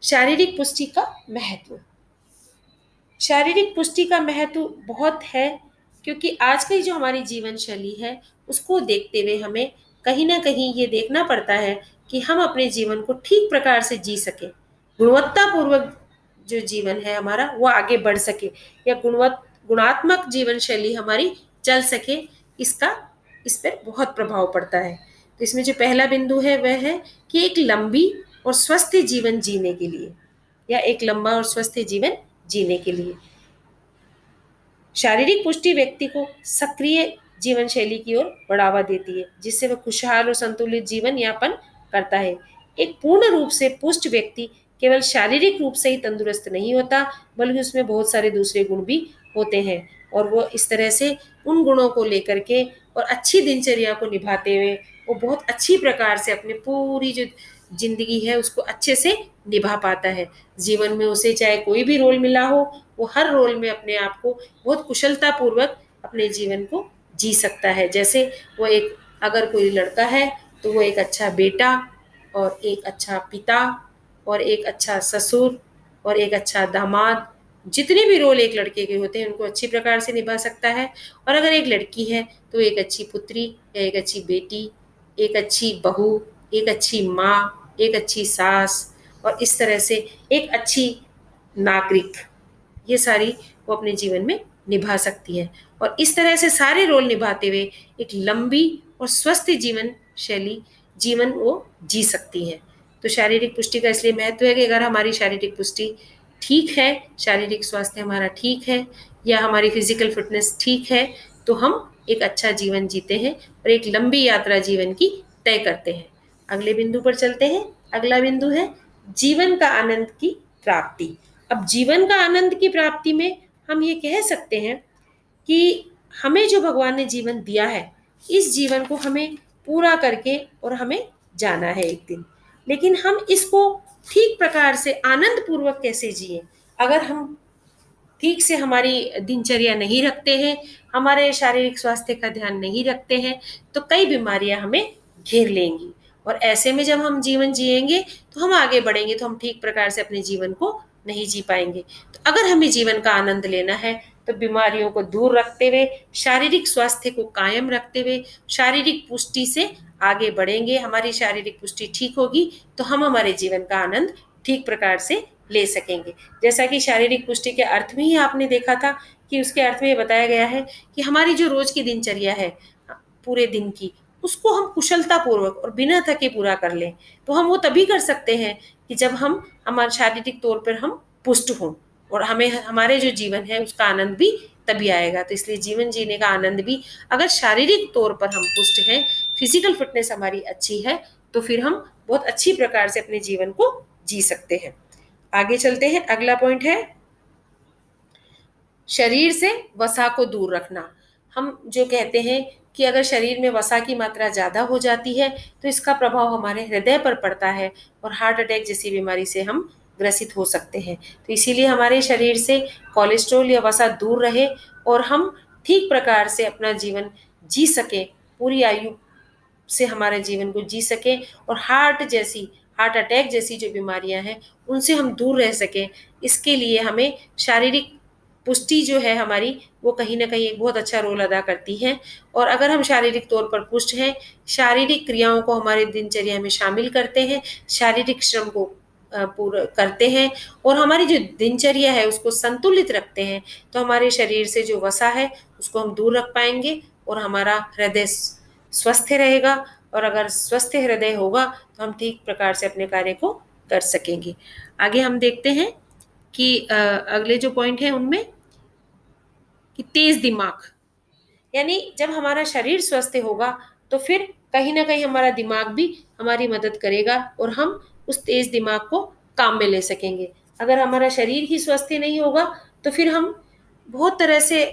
शारीरिक पुष्टि का महत्व। शारीरिक पुष्टि का महत्व बहुत है, क्योंकि आज की जो हमारी जीवन शैली है उसको देखते हुए हमें कहीं ना कहीं ये देखना पड़ता है कि हम अपने जीवन को ठीक प्रकार से जी सके, गुणवत्तापूर्वक जो जीवन है हमारा वो आगे बढ़ सके, या गुणात्मक जीवन शैली हमारी चल सके। इसका इस पर बहुत प्रभाव पड़ता है। तो इसमें जो पहला बिंदु है वह है कि एक लंबी और स्वस्थ जीवन जीने के लिए, या एक लंबा और स्वस्थ जीवन जीने के लिए शारीरिक पुष्टि व्यक्ति को सक्रिय जीवन शैली की ओर बढ़ावा देती है, जिससे वह खुशहाल और संतुलित जीवन यापन करता है। एक पूर्ण रूप से पुष्ट व्यक्ति केवल शारीरिक रूप से ही तंदुरुस्त नहीं होता, बल्कि उसमें बहुत सारे दूसरे गुण भी होते हैं, और वो इस तरह से उन गुणों को लेकर के और अच्छी दिनचर्या को निभाते हुए वो बहुत अच्छी प्रकार से अपनी पूरी जो जिंदगी है उसको अच्छे से निभा पाता है। जीवन में उसे चाहे कोई भी रोल मिला हो, वो हर रोल में अपने आप को बहुत कुशलता पूर्वक अपने जीवन को जी सकता है। जैसे वो एक, अगर कोई लड़का है तो वो एक अच्छा बेटा और एक अच्छा पिता और एक अच्छा ससुर और एक अच्छा दामाद, जितने भी रोल एक लड़के के होते हैं उनको अच्छी प्रकार से निभा सकता है। और अगर एक लड़की है तो एक अच्छी पुत्री या एक अच्छी बेटी, एक अच्छी बहू, एक अच्छी माँ, एक अच्छी सास, और इस तरह से एक अच्छी नागरिक, ये सारी वो अपने जीवन में निभा सकती है। और इस तरह से सारे रोल निभाते हुए एक लंबी और स्वस्थ जीवन शैली जीवन वो जी सकती है। तो शारीरिक पुष्टि का इसलिए महत्व है कि अगर हमारी शारीरिक पुष्टि ठीक है, शारीरिक स्वास्थ्य हमारा ठीक है, या हमारी फिजिकल फिटनेस ठीक है, तो हम एक अच्छा जीवन जीते हैं और एक लंबी यात्रा जीवन की तय करते हैं। अगले बिंदु पर चलते हैं। अगला बिंदु है जीवन का आनंद की प्राप्ति। अब जीवन का आनंद की प्राप्ति में हम ये कह सकते हैं कि हमें जो भगवान ने जीवन दिया है, इस जीवन को हमें पूरा करके और हमें जाना है एक दिन, लेकिन हम इसको ठीक प्रकार से आनंद पूर्वक कैसे जिए। अगर हम ठीक से हमारी दिनचर्या नहीं रखते हैं, हमारे शारीरिक स्वास्थ्य का ध्यान नहीं रखते हैं, तो कई बीमारियां हमें घेर लेंगी, और ऐसे में जब हम जीवन जिएंगे तो हम आगे बढ़ेंगे तो हम ठीक प्रकार से अपने जीवन को नहीं जी पाएंगे। तो अगर हमें जीवन का आनंद लेना है तो बीमारियों को दूर रखते हुए, शारीरिक स्वास्थ्य को कायम रखते हुए, शारीरिक पुष्टि से आगे बढ़ेंगे। हमारी शारीरिक पुष्टि ठीक होगी तो हम हमारे जीवन का आनंद ठीक प्रकार से ले सकेंगे। जैसा कि शारीरिक पुष्टि के अर्थ में ही आपने देखा था कि उसके अर्थ में ये बताया गया है कि हमारी जो रोज की दिनचर्या है पूरे दिन की, उसको हम कुशलता पूर्वक और बिना थके पूरा कर लें। तो हम वो तभी कर सकते हैं कि जब हम हमारे शारीरिक तौर पर हम पुष्ट हों, और हमें हमारे जो जीवन है उसका आनंद भी तभी आएगा। तो इसलिए जीवन जीने का आनंद भी, अगर शारीरिक तौर पर हम पुष्ट हैं, फिजिकल फिटनेस हमारी अच्छी है, तो फिर हम बहुत अच्छी प्रकार से अपने जीवन को जी सकते हैं। आगे चलते हैं। अगला पॉइंट है शरीर से वसा को दूर रखना। हम जो कहते हैं कि अगर शरीर में वसा की मात्रा ज़्यादा हो जाती है तो इसका प्रभाव हमारे हृदय पर पड़ता है, और हार्ट अटैक जैसी बीमारी से हम ग्रसित हो सकते हैं। तो इसीलिए हमारे शरीर से कोलेस्ट्रॉल या वसा दूर रहे और हम ठीक प्रकार से अपना जीवन जी सकें, पूरी आयु से हमारे जीवन को जी सकें, और हार्ट अटैक जैसी जो बीमारियां हैं उनसे हम दूर रह सकें। इसके लिए हमें शारीरिक पुष्टि जो है हमारी, वो कहीं ना कहीं एक बहुत अच्छा रोल अदा करती है। और अगर हम शारीरिक तौर पर पुष्ट हैं, शारीरिक क्रियाओं को हमारे दिनचर्या में शामिल करते हैं, शारीरिक श्रम को पूरा करते हैं, और हमारी जो दिनचर्या है उसको संतुलित रखते हैं, तो हमारे शरीर से जो वसा है उसको हम दूर रख पाएंगे, और हमारा हृदय स्वस्थ रहेगा। और अगर स्वस्थ हृदय होगा तो हम ठीक प्रकार से अपने कार्य को कर सकेंगे। आगे हम देखते हैं कि अगले जो पॉइंट है उनमें कि तेज दिमाग, यानी जब हमारा शरीर स्वस्थ होगा तो फिर कहीं ना कहीं हमारा दिमाग भी हमारी मदद करेगा, और हम उस तेज दिमाग को काम में ले सकेंगे। अगर हमारा शरीर ही स्वस्थ नहीं होगा तो फिर हम बहुत तरह से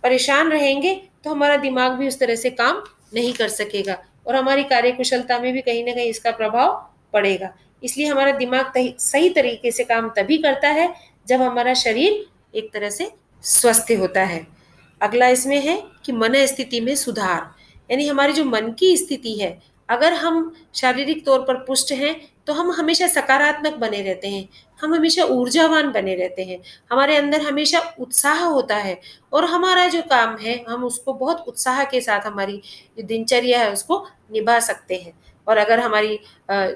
परेशान रहेंगे, तो हमारा दिमाग भी उस तरह से काम नहीं कर सकेगा, और हमारी कार्य कुशलता में भी कहीं ना कहीं इसका प्रभाव पड़ेगा। इसलिए हमारा दिमाग सही तरीके से काम तभी करता है जब हमारा शरीर एक तरह से स्वस्थ होता है। अगला इसमें है कि मन स्थिति में सुधार, यानी हमारी जो मन की स्थिति है अगर हम शारीरिक तौर पर पुष्ट हैं तो हम हमेशा सकारात्मक बने रहते हैं, हम हमेशा ऊर्जावान बने रहते हैं, हमारे अंदर हमेशा उत्साह होता है और हमारा जो काम है हम उसको बहुत उत्साह के साथ हमारी जो दिनचर्या है उसको निभा सकते हैं। और अगर हमारी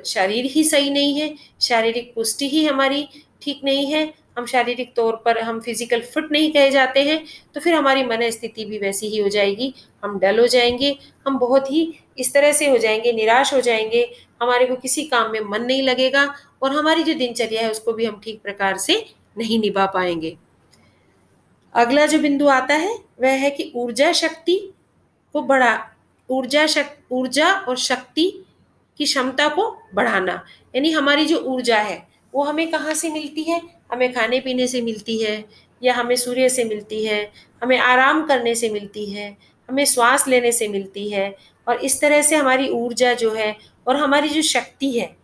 शरीर ही सही नहीं है, शारीरिक पुष्टि ही हमारी ठीक नहीं है, हम शारीरिक तौर पर हम फिजिकल फिट नहीं कहे जाते हैं, तो फिर हमारी मन स्थिति भी वैसी ही हो जाएगी। हम डल हो जाएंगे, हम बहुत ही इस तरह से हो जाएंगे, निराश हो जाएंगे, हमारे को किसी काम में मन नहीं लगेगा और हमारी जो दिनचर्या है उसको भी हम ठीक प्रकार से नहीं निभा पाएंगे। अगला जो बिंदु आता है वह है कि ऊर्जा शक्ति को बढ़ा ऊर्जा और शक्ति की क्षमता को बढ़ाना। यानी हमारी जो ऊर्जा है वो हमें कहाँ से मिलती है? हमें खाने पीने से मिलती है, या हमें सूर्य से मिलती है, हमें आराम करने से मिलती है, हमें श्वास लेने से मिलती है। और इस तरह से हमारी ऊर्जा जो है और हमारी जो शक्ति है,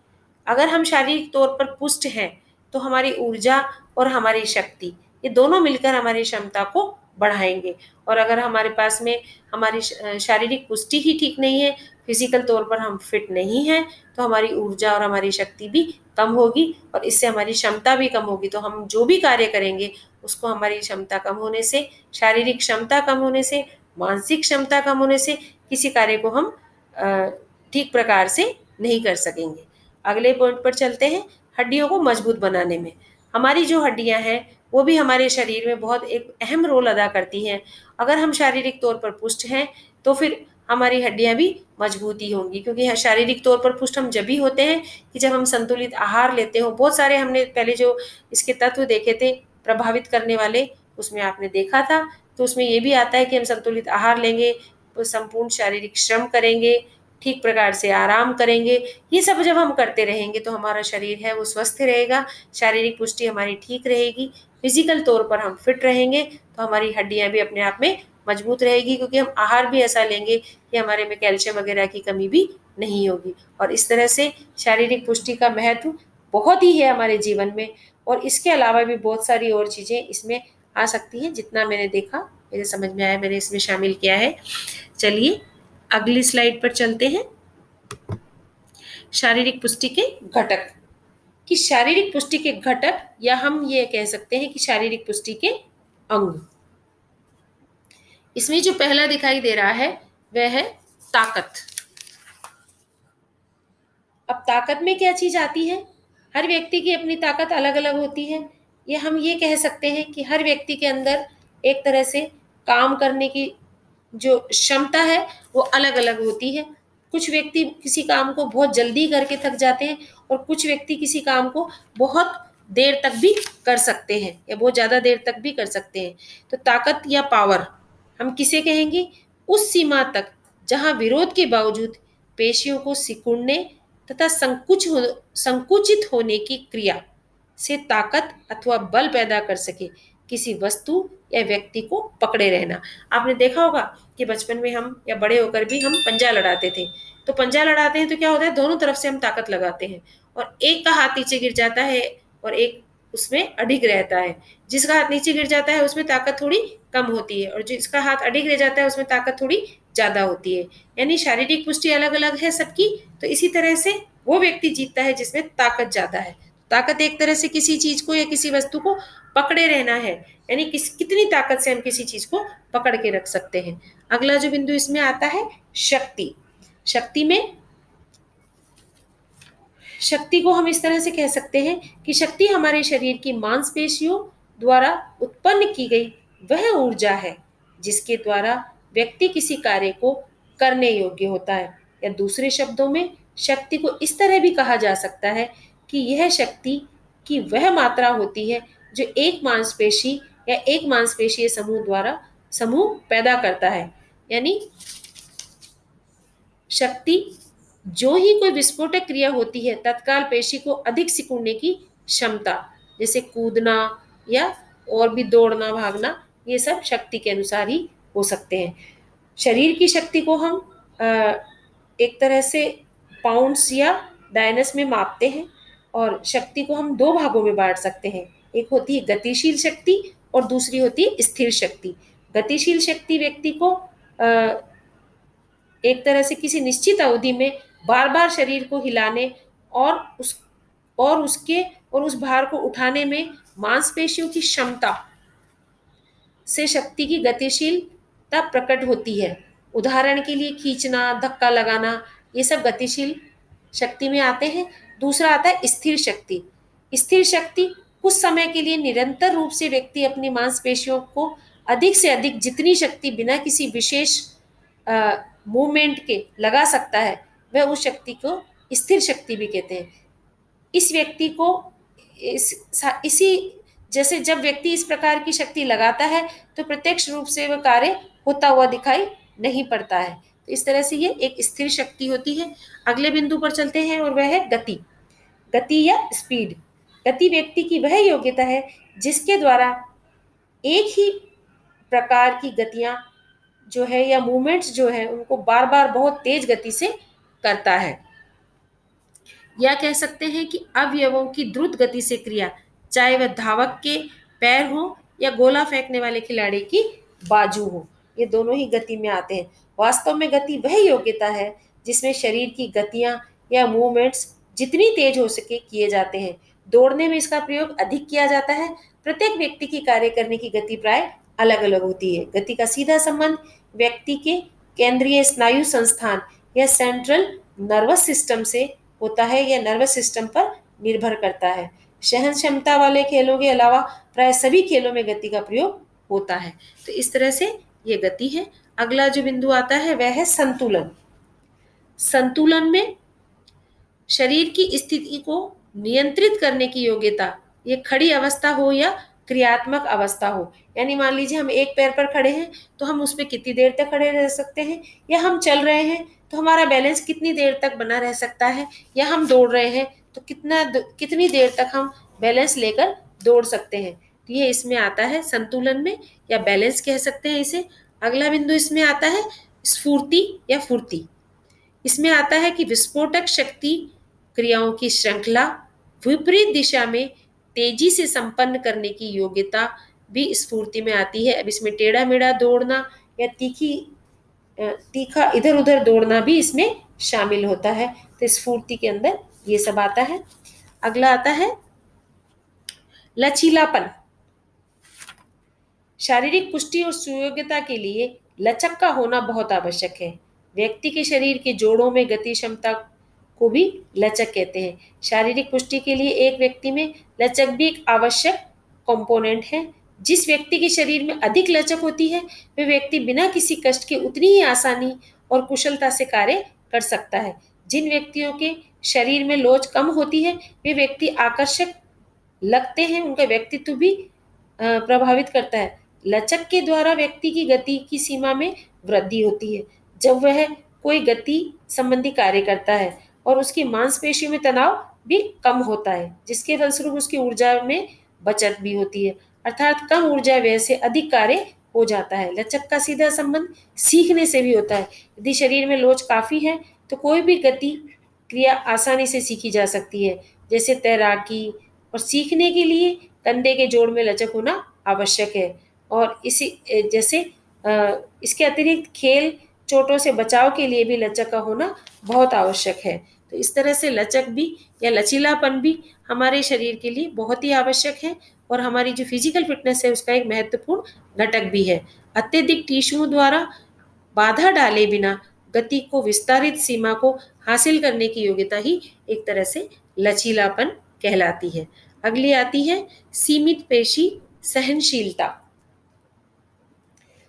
अगर हम शारीरिक तौर पर पुष्ट हैं तो हमारी ऊर्जा और हमारी शक्ति ये दोनों मिलकर हमारी क्षमता को बढ़ाएंगे। और अगर हमारे पास में हमारी शारीरिक पुष्टि ही ठीक नहीं है, फिजिकल तौर पर हम फिट नहीं हैं, तो हमारी ऊर्जा और हमारी शक्ति भी कम होगी और इससे हमारी क्षमता भी कम होगी। तो हम जो भी कार्य करेंगे उसको हमारी क्षमता कम होने से, शारीरिक क्षमता कम होने से, मानसिक क्षमता कम होने से किसी कार्य को हम ठीक प्रकार से नहीं कर सकेंगे। अगले पॉइंट पर चलते हैं, हड्डियों को मजबूत बनाने में। हमारी जो हड्डियां हैं वो भी हमारे शरीर में बहुत एक अहम रोल अदा करती हैं। अगर हम शारीरिक तौर पर पुष्ट हैं तो फिर हमारी हड्डियां भी मजबूत ही होंगी, क्योंकि शारीरिक तौर पर पुष्ट हम जब भी होते हैं कि जब हम संतुलित आहार लेते हो। बहुत सारे हमने पहले जो इसके तत्व देखे थे प्रभावित करने वाले, उसमें आपने देखा था, तो उसमें ये भी आता है कि हम संतुलित आहार लेंगे, संपूर्ण शारीरिक श्रम करेंगे, ठीक प्रकार से आराम करेंगे। ये सब जब हम करते रहेंगे तो हमारा शरीर है वो स्वस्थ रहेगा, शारीरिक पुष्टि हमारी ठीक रहेगी, फिजिकल तौर पर हम फिट रहेंगे, तो हमारी हड्डियां भी अपने आप में मजबूत रहेगी, क्योंकि हम आहार भी ऐसा लेंगे कि हमारे में कैल्शियम वगैरह की कमी भी नहीं होगी। और इस तरह से शारीरिक पुष्टि का महत्व बहुत ही है हमारे जीवन में। और इसके अलावा भी बहुत सारी और चीजें इसमें आ सकती हैं। जितना मैंने देखा, मेरे समझ में आया, मैंने इसमें शामिल किया है। चलिए अगली स्लाइड पर चलते हैं। शारीरिक पुष्टि के घटक, कि शारीरिक पुष्टि के घटक, या हम ये कह सकते हैं कि शारीरिक पुष्टि के अंग। इसमें जो पहला दिखाई दे रहा है वह है ताकत। अब ताकत में क्या चीज आती है? हर व्यक्ति की अपनी ताकत अलग अलग होती है। ये हम ये कह सकते हैं कि हर व्यक्ति के अंदर एक तरह से काम करने की जो क्षमता है वो अलग अलग होती है। कुछ व्यक्ति किसी काम को बहुत जल्दी करके थक जाते हैं और कुछ व्यक्ति किसी काम को बहुत देर तक भी कर सकते हैं या बहुत ज्यादा देर तक भी कर सकते हैं। तो ताकत या पावर हम किसे कहेंगे? उस सीमा तक जहां विरोध के बावजूद पेशियों को सिकुड़ने तथा संकुचित होने की क्रिया से ताकत अथवा बल पैदा कर सके, किसी वस्तु या व्यक्ति को पकड़े रहना। आपने देखा होगा कि बचपन में हम या बड़े होकर भी हम पंजा लड़ाते थे। तो पंजा लड़ाते हैं तो क्या होता है, दोनों तरफ से हम ताकत लगाते हैं और एक का हाथ नीचे गिर जाता है और एक उसमें अडिग रहता है। जिसका हाथ नीचे गिर जाता है उसमें ताकत थोड़ी कम होती है और जिसका हाथ अडिग रह जाता है उसमें ताकत थोड़ी ज्यादा होती है। यानी शारीरिक पुष्टि अलग अलग है सबकी, तो इसी तरह से वो व्यक्ति जीतता है जिसमें ताकत ज्यादा है। ताकत एक तरह से किसी चीज को या किसी वस्तु को पकड़े रहना है, यानी कितनी ताकत से हम किसी चीज को पकड़ के रख सकते हैं। अगला जो बिंदु इसमें आता है शक्ति। शक्ति में शक्ति को हम इस तरह से कह सकते हैं कि शक्ति हमारे शरीर की मांसपेशियों द्वारा उत्पन्न की गई वह ऊर्जा है जिसके द्वारा व्यक्ति किसी कार्य को करने योग्य होता है। या दूसरे शब्दों में शक्ति को इस तरह भी कहा जा सकता है कि यह शक्ति की वह मात्रा होती है जो एक मांसपेशी या एक मांसपेशीय समूह पैदा करता है। यानी शक्ति जो ही कोई विस्फोटक क्रिया होती है तत्काल पेशी को अधिक सिकुड़ने की क्षमता, जैसे कूदना या और भी दौड़ना भागना, ये सब शक्ति के अनुसार ही हो सकते हैं। शरीर की शक्ति को हम एक तरह से पाउंड्स या डायनस में मापते हैं और शक्ति को हम दो भागों में बांट सकते हैं। एक होती है गतिशील शक्ति और दूसरी होती है स्थिर शक्ति। गतिशील शक्ति व्यक्ति को एक तरह से किसी निश्चित अवधि में बार बार शरीर को हिलाने और उस और उसके और उस भार को उठाने में मांसपेशियों की क्षमता से शक्ति की गतिशीलता प्रकट होती है। उदाहरण के लिए खींचना, धक्का लगाना, ये सब गतिशील शक्ति में आते हैं। दूसरा आता है स्थिर शक्ति। स्थिर शक्ति कुछ समय के लिए निरंतर रूप से व्यक्ति अपनी मांसपेशियों को अधिक से अधिक जितनी शक्ति बिना किसी विशेष मूवमेंट के लगा सकता है, वह उस शक्ति को स्थिर शक्ति भी कहते हैं। इस व्यक्ति को इसी जैसे जब व्यक्ति इस प्रकार की शक्ति लगाता है तो प्रत्यक्ष रूप से वह कार्य होता हुआ दिखाई नहीं पड़ता है। तो इस तरह से ये एक स्थिर शक्ति होती है। अगले बिंदु पर चलते हैं और वह है गति। गति या स्पीड। गति व्यक्ति की वह योग्यता है जिसके द्वारा एक ही प्रकार की गतियां जो है या मूवमेंट्स जो है उनको बार बार बहुत तेज गति से करता है। या कह सकते हैं कि अवयवों की द्रुत गति से क्रिया, चाहे वह धावक के पैर हो या गोला फेंकने वाले खिलाड़ी की बाजू हो, ये दोनों ही गति में आते हैं। वास्तव में गति वह योग्यता है जिसमें शरीर की गतियां या मूवमेंट्स जितनी तेज हो सके किए जाते हैं। दौड़ने में इसका प्रयोग अधिक किया जाता है। प्रत्येक व्यक्ति की कार्य करने की गति प्राय अलग अलग होती है। गति का सीधा संबंध व्यक्ति के केंद्रीय स्नायु संस्थान या सेंट्रल नर्वस सिस्टम से होता है या नर्वस सिस्टम पर निर्भर करता है। सहन क्षमता वाले खेलों के अलावा प्राय सभी खेलों में गति का प्रयोग होता है। तो इस तरह से ये गति है। अगला जो बिंदु आता है वह है संतुलन। संतुलन में शरीर की स्थिति को नियंत्रित करने की योग्यता, ये खड़ी अवस्था हो या क्रियात्मक अवस्था हो, यानी मान लीजिए हम एक पैर पर खड़े हैं तो हम उस पर कितनी देर तक खड़े रह सकते हैं, या हम चल रहे हैं तो हमारा बैलेंस कितनी देर तक बना रह सकता है, या हम दौड़ रहे हैं तो कितनी देर तक हम बैलेंस लेकर दौड़ सकते हैं। तो ये इसमें आता है संतुलन में, या बैलेंस कह सकते हैं इसे। अगला बिंदु इसमें आता है स्फूर्ति या फुर्ती। इसमें आता है कि विस्फोटक शक्ति क्रियाओं की श्रृंखला विपरीत दिशा में तेजी से संपन्न करने की योग्यता भी स्फूर्ति में आती है। अब इसमें टेढ़ा मेढ़ा दौड़ना या तीखा इधर उधर दौड़ना भी इसमें शामिल होता है। तो स्फूर्ति के अंदर ये सब आता है। अगला आता है लचीलापन। शारीरिक पुष्टि और सुयोग्यता के लिए लचक का होना बहुत आवश्यक है। व्यक्ति के शरीर के जोड़ों में गति क्षमता को भी लचक कहते हैं। शारीरिक पुष्टि के लिए एक व्यक्ति में लचक भी एक आवश्यक कंपोनेंट है। जिस व्यक्ति के शरीर में अधिक लचक होती है वह व्यक्ति बिना किसी कष्ट के उतनी ही आसानी और कुशलता से कार्य कर सकता है। जिन व्यक्तियों के शरीर में लोच कम होती है वे व्यक्ति आकर्षक लगते हैं, उनका व्यक्तित्व भी प्रभावित करता है। लचक के द्वारा व्यक्ति की गति की सीमा में वृद्धि होती है। जब वह कोई गति संबंधी कार्य करता है और उसकी मांसपेशियों में तनाव भी कम होता है, जिसके फलस्वरूप उसकी ऊर्जा में बचत भी होती है, अर्थात कम ऊर्जा व्यय से अधिक कार्य हो जाता है। लचक का सीधा संबंध सीखने से भी होता है। यदि शरीर में लोच काफी है तो कोई भी गति क्रिया आसानी से सीखी जा सकती है, जैसे तैराकी। और सीखने के लिए कंधे के जोड़ में लचक होना आवश्यक है। और इसी जैसे इसके अतिरिक्त खेल चोटों से बचाव के लिए भी लचक का होना बहुत आवश्यक है। तो इस तरह से लचक भी या लचीलापन भी हमारे शरीर के लिए बहुत ही आवश्यक है और हमारी जो फिजिकल फिटनेस है उसका एक महत्वपूर्ण घटक भी है। अत्यधिक टिश्यूओं द्वारा बाधा डाले बिना गति को विस्तारित सीमा को हासिल करने की योग्यता ही एक तरह से लचीलापन कहलाती है। अगली आती है सीमित पेशी सहनशीलता।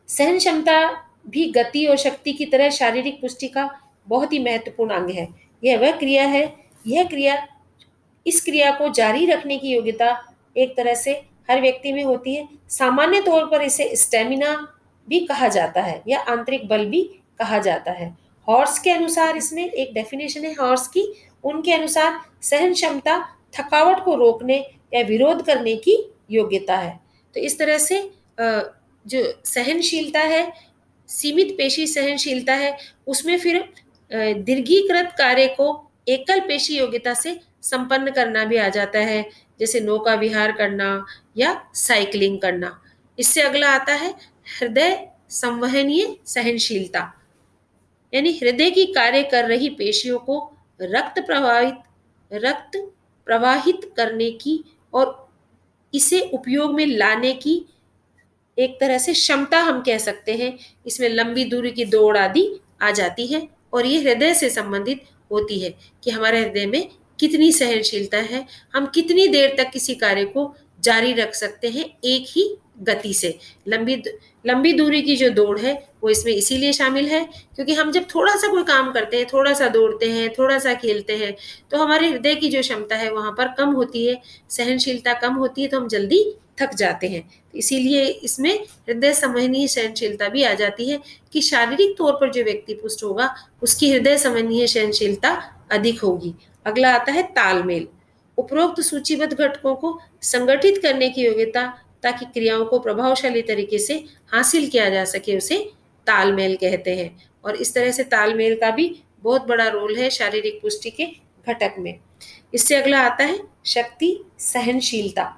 सहन क्षमता भी गति और शक्ति की तरह शारीरिक पुष्टि का बहुत ही महत्वपूर्ण अंग है। यह वह क्रिया है, यह क्रिया इस क्रिया को जारी रखने की योग्यता एक तरह से हर व्यक्ति में होती है। सामान्य तौर पर इसे स्टेमिना भी कहा जाता है या आंतरिक बल भी कहा जाता है। हॉर्स के अनुसार, इसमें एक डेफिनेशन है हॉर्स की, उनके अनुसार सहन क्षमता थकावट को रोकने या विरोध करने की योग्यता है। तो इस तरह से जो सहनशीलता है, सीमित पेशी सहनशीलता है, उसमें फिर दीर्घीकृत कार्य को एकल पेशी योग्यता से संपन्न करना भी आ जाता है, जैसे नौका विहार करना या साइकिलिंग करना। इससे अगला आता है हृदय संवहनीय सहनशीलता। यानी हृदय की कार्य कर रही पेशियों को रक्त प्रवाहित करने की और इसे उपयोग में लाने की एक तरह से क्षमता हम कह सकते हैं। इसमें लंबी दूरी की दौड़ आदि आ जाती है और ये हृदय से संबंधित होती है कि हमारे हृदय में कितनी सहनशीलता है, हम कितनी देर तक किसी कार्य को जारी रख सकते हैं एक ही गति से। लंबी लंबी दूरी की जो दौड़ है वो इसमें इसीलिए शामिल है क्योंकि हम जब थोड़ा सा कोई काम करते हैं, थोड़ा सा दौड़ते हैं, थोड़ा सा खेलते हैं, तो हमारे हृदय की जो क्षमता है वहां पर कम होती है, सहनशीलता कम होती है, तो हम जल्दी थक जाते हैं। इसीलिए इसमें हृदय संबंधी सहनशीलता भी आ जाती है कि शारीरिक तौर पर जो व्यक्ति पुष्ट होगा उसकी हृदय संबंधी सहनशीलता अधिक होगी। अगला आता है तालमेल। उपरोक्त सूचीबद्ध घटकों को संगठित करने की योग्यता ताकि क्रियाओं को प्रभावशाली तरीके से हासिल किया जा सके उसे तालमेल कहते हैं। और इस तरह से तालमेल का भी बहुत बड़ा रोल है शारीरिक पुष्टि के घटक में। इससे अगला आता है शक्ति सहनशीलता।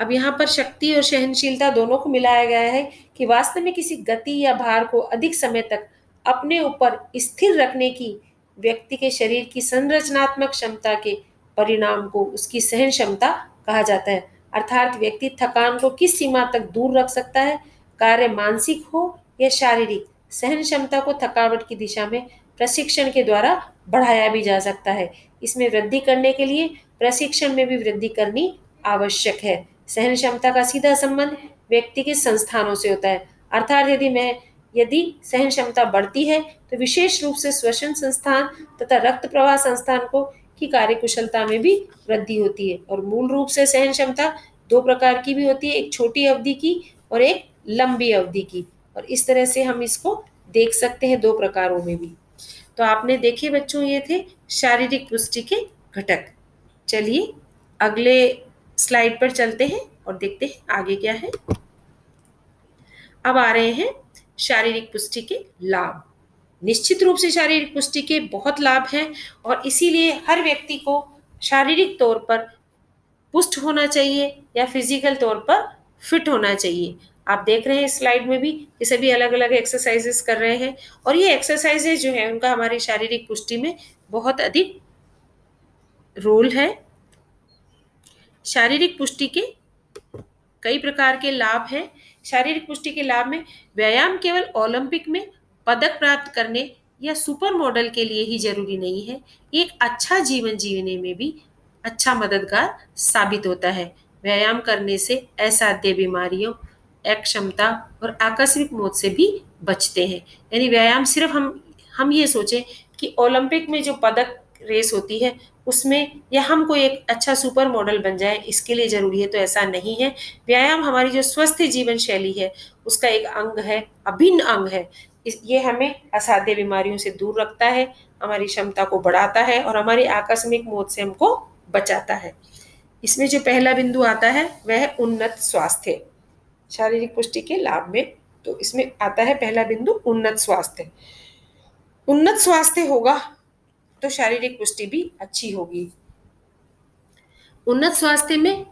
अब यहाँ पर शक्ति और सहनशीलता दोनों को मिलाया गया है कि वास्तव में किसी गति या भार को अधिक समय तक अपने ऊपर स्थिर रखने की व्यक्ति के शरीर की संरचनात्मक क्षमता के परिणाम को उसकी सहन क्षमता कहा जाता है। अर्थात व्यक्ति थकान को किस सीमा तक दूर रख सकता है, कार्य मानसिक हो या शारीरिक, सहन क्षमता को थकावट की दिशा में प्रशिक्षण के द्वारा बढ़ाया भी जा सकता है। इसमें वृद्धि करने के लिए प्रशिक्षण में भी वृद्धि करनी आवश्यक है। सहन क्षमता का सीधा संबंध व्यक्ति के संस्थानों से होता है। अर्थात यदि सहन क्षमता बढ़ती है तो विशेष रूप से श्वसन संस्थान तथा रक्त प्रवाह संस्थान को की कार्यकुशलता में भी वृद्धि होती है। और मूल रूप से सहन क्षमता दो प्रकार की भी होती है, एक छोटी अवधि की और एक लंबी अवधि की। और इस तरह से हम इसको देख सकते हैं दो प्रकारों में भी। तो आपने देखे बच्चों, ये थे शारीरिक पुष्टि के घटक। चलिए अगले स्लाइड पर चलते हैं और देखते हैं आगे क्या है। अब आ रहे हैं शारीरिक पुष्टि के लाभ। निश्चित रूप से शारीरिक पुष्टि के बहुत लाभ हैं और इसीलिए हर व्यक्ति को शारीरिक तौर पर पुष्ट होना चाहिए या फिजिकल तौर पर फिट होना चाहिए। आप देख रहे हैं स्लाइड में भी ये सभी अलग अलग एक्सरसाइजेस कर रहे हैं और ये एक्सरसाइजेस जो है उनका हमारी शारीरिक पुष्टि में बहुत अधिक रोल है। शारीरिक पुष्टि के कई प्रकार के लाभ हैं। शारीरिक पुष्टि के लाभ में व्यायाम केवल ओलंपिक में पदक प्राप्त करने या सुपर मॉडल के लिए ही जरूरी नहीं है, एक अच्छा जीवन जीने में भी अच्छा मददगार साबित होता है। व्यायाम करने से असाध्य बीमारियों, अक्षमता और आकस्मिक मौत से भी बचते हैं। यानी व्यायाम सिर्फ हम ये सोचें कि ओलंपिक में जो पदक रेस होती है उसमें या हम कोई एक अच्छा सुपर मॉडल बन जाए इसके लिए जरूरी है, तो ऐसा नहीं है। व्यायाम हमारी जो स्वस्थ जीवन शैली है उसका एक अंग है, अभिन्न अंग है। ये हमें असाध्य बीमारियों से दूर रखता है, हमारी क्षमता को बढ़ाता है और हमारी आकस्मिक मौत से हमको बचाता है। इसमें जो पहला बिंदु आता है वह है उन्नत स्वास्थ्य। शारीरिक पुष्टि के लाभ में तो इसमें आता है पहला बिंदु उन्नत स्वास्थ्य। उन्नत स्वास्थ्य होगा तो शारीरिक पुष्टि भी अच्छी होगी। उन्नत स्वास्थ्य में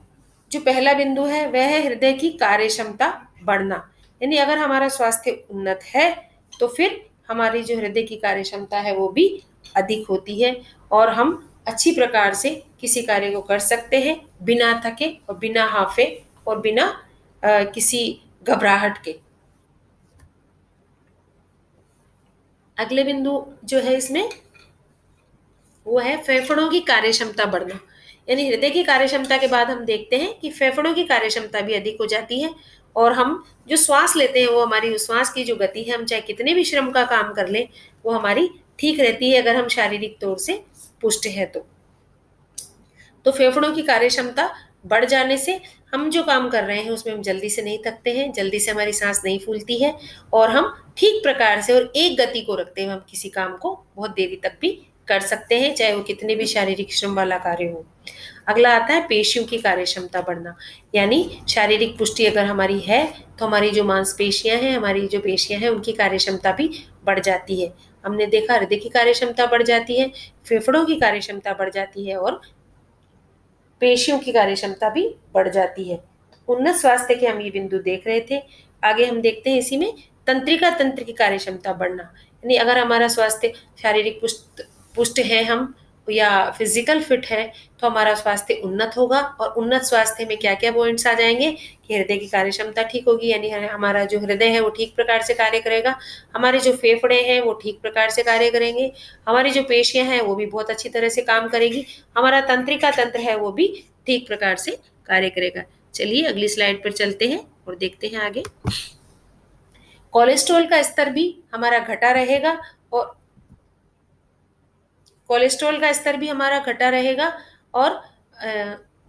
जो पहला बिंदु है वह है हृदय की कार्य क्षमता बढ़ना। यानी अगर हमारा स्वास्थ्य उन्नत है तो फिर हमारी जो हृदय की कार्य क्षमता है वो भी अधिक होती है और हम अच्छी प्रकार से किसी कार्य को कर सकते हैं बिना थके और बिना हाफे और बिना किसी घबराहट के। अगले बिंदु जो है इसमें वो है फेफड़ों की कार्य क्षमता बढ़ना। यानी हृदय की कार्य क्षमता के बाद हम देखते हैं कि फेफड़ों की कार्य क्षमता भी अधिक हो जाती है और हम जो श्वास लेते हैं वो हमारी श्वास की जो गति है, हम चाहे कितने भी श्रम का काम कर लें वो हमारी ठीक रहती है अगर हम शारीरिक तौर से पुष्ट है तो फेफड़ों की कार्य क्षमता बढ़ जाने से हम जो काम कर रहे हैं उसमें हम जल्दी से नहीं थकते हैं, जल्दी से हमारी सांस नहीं फूलती है और हम ठीक प्रकार से और एक गति को रखते हुए हम किसी काम को बहुत देरी तक भी कर सकते हैं, चाहे वो कितने भी शारीरिक श्रम वाला कार्य हो। अगला आता है पेशियों की कार्य क्षमता बढ़ना। यानी शारीरिक पुष्टि अगर हमारी है तो हमारी जो मांसपेशियां हैं, हमारी जो पेशियां हैं उनकी कार्य क्षमता भी बढ़ जाती है। हमने देखा हृदय की कार्य क्षमता बढ़ जाती है, फेफड़ों की कार्य क्षमता बढ़ जाती है और पेशियों की कार्य क्षमता भी बढ़ जाती है। उन्नत स्वास्थ्य के हम ये बिंदु देख रहे थे। आगे हम देखते हैं इसी में तंत्रिका तंत्र की कार्य क्षमता बढ़ना, यानी अगर हमारा स्वास्थ्य शारीरिक पुष्ट पुष्ट है हम या फिजिकल फिट है, तो हमारा स्वास्थ्य उन्नत होगा। और उन्नत स्वास्थ्य में क्या क्या पॉइंट्स आ जाएंगे कि हृदय की कार्य क्षमता ठीक होगी, यानी हमारा जो हृदय है वो ठीक प्रकार से कार्य करेगा, हमारे जो फेफड़े हैं वो ठीक प्रकार से कार्य करेंगे, हमारी जो पेशियां हैं वो भी बहुत अच्छी तरह से काम करेगी, हमारा तंत्रिका तंत्र है वो भी ठीक प्रकार से कार्य करेगा। चलिए अगली स्लाइड पर चलते हैं और देखते हैं आगे। कोलेस्ट्रॉल का स्तर भी हमारा घटा रहेगा, और कोलेस्ट्रॉल का स्तर भी हमारा घटा रहेगा, और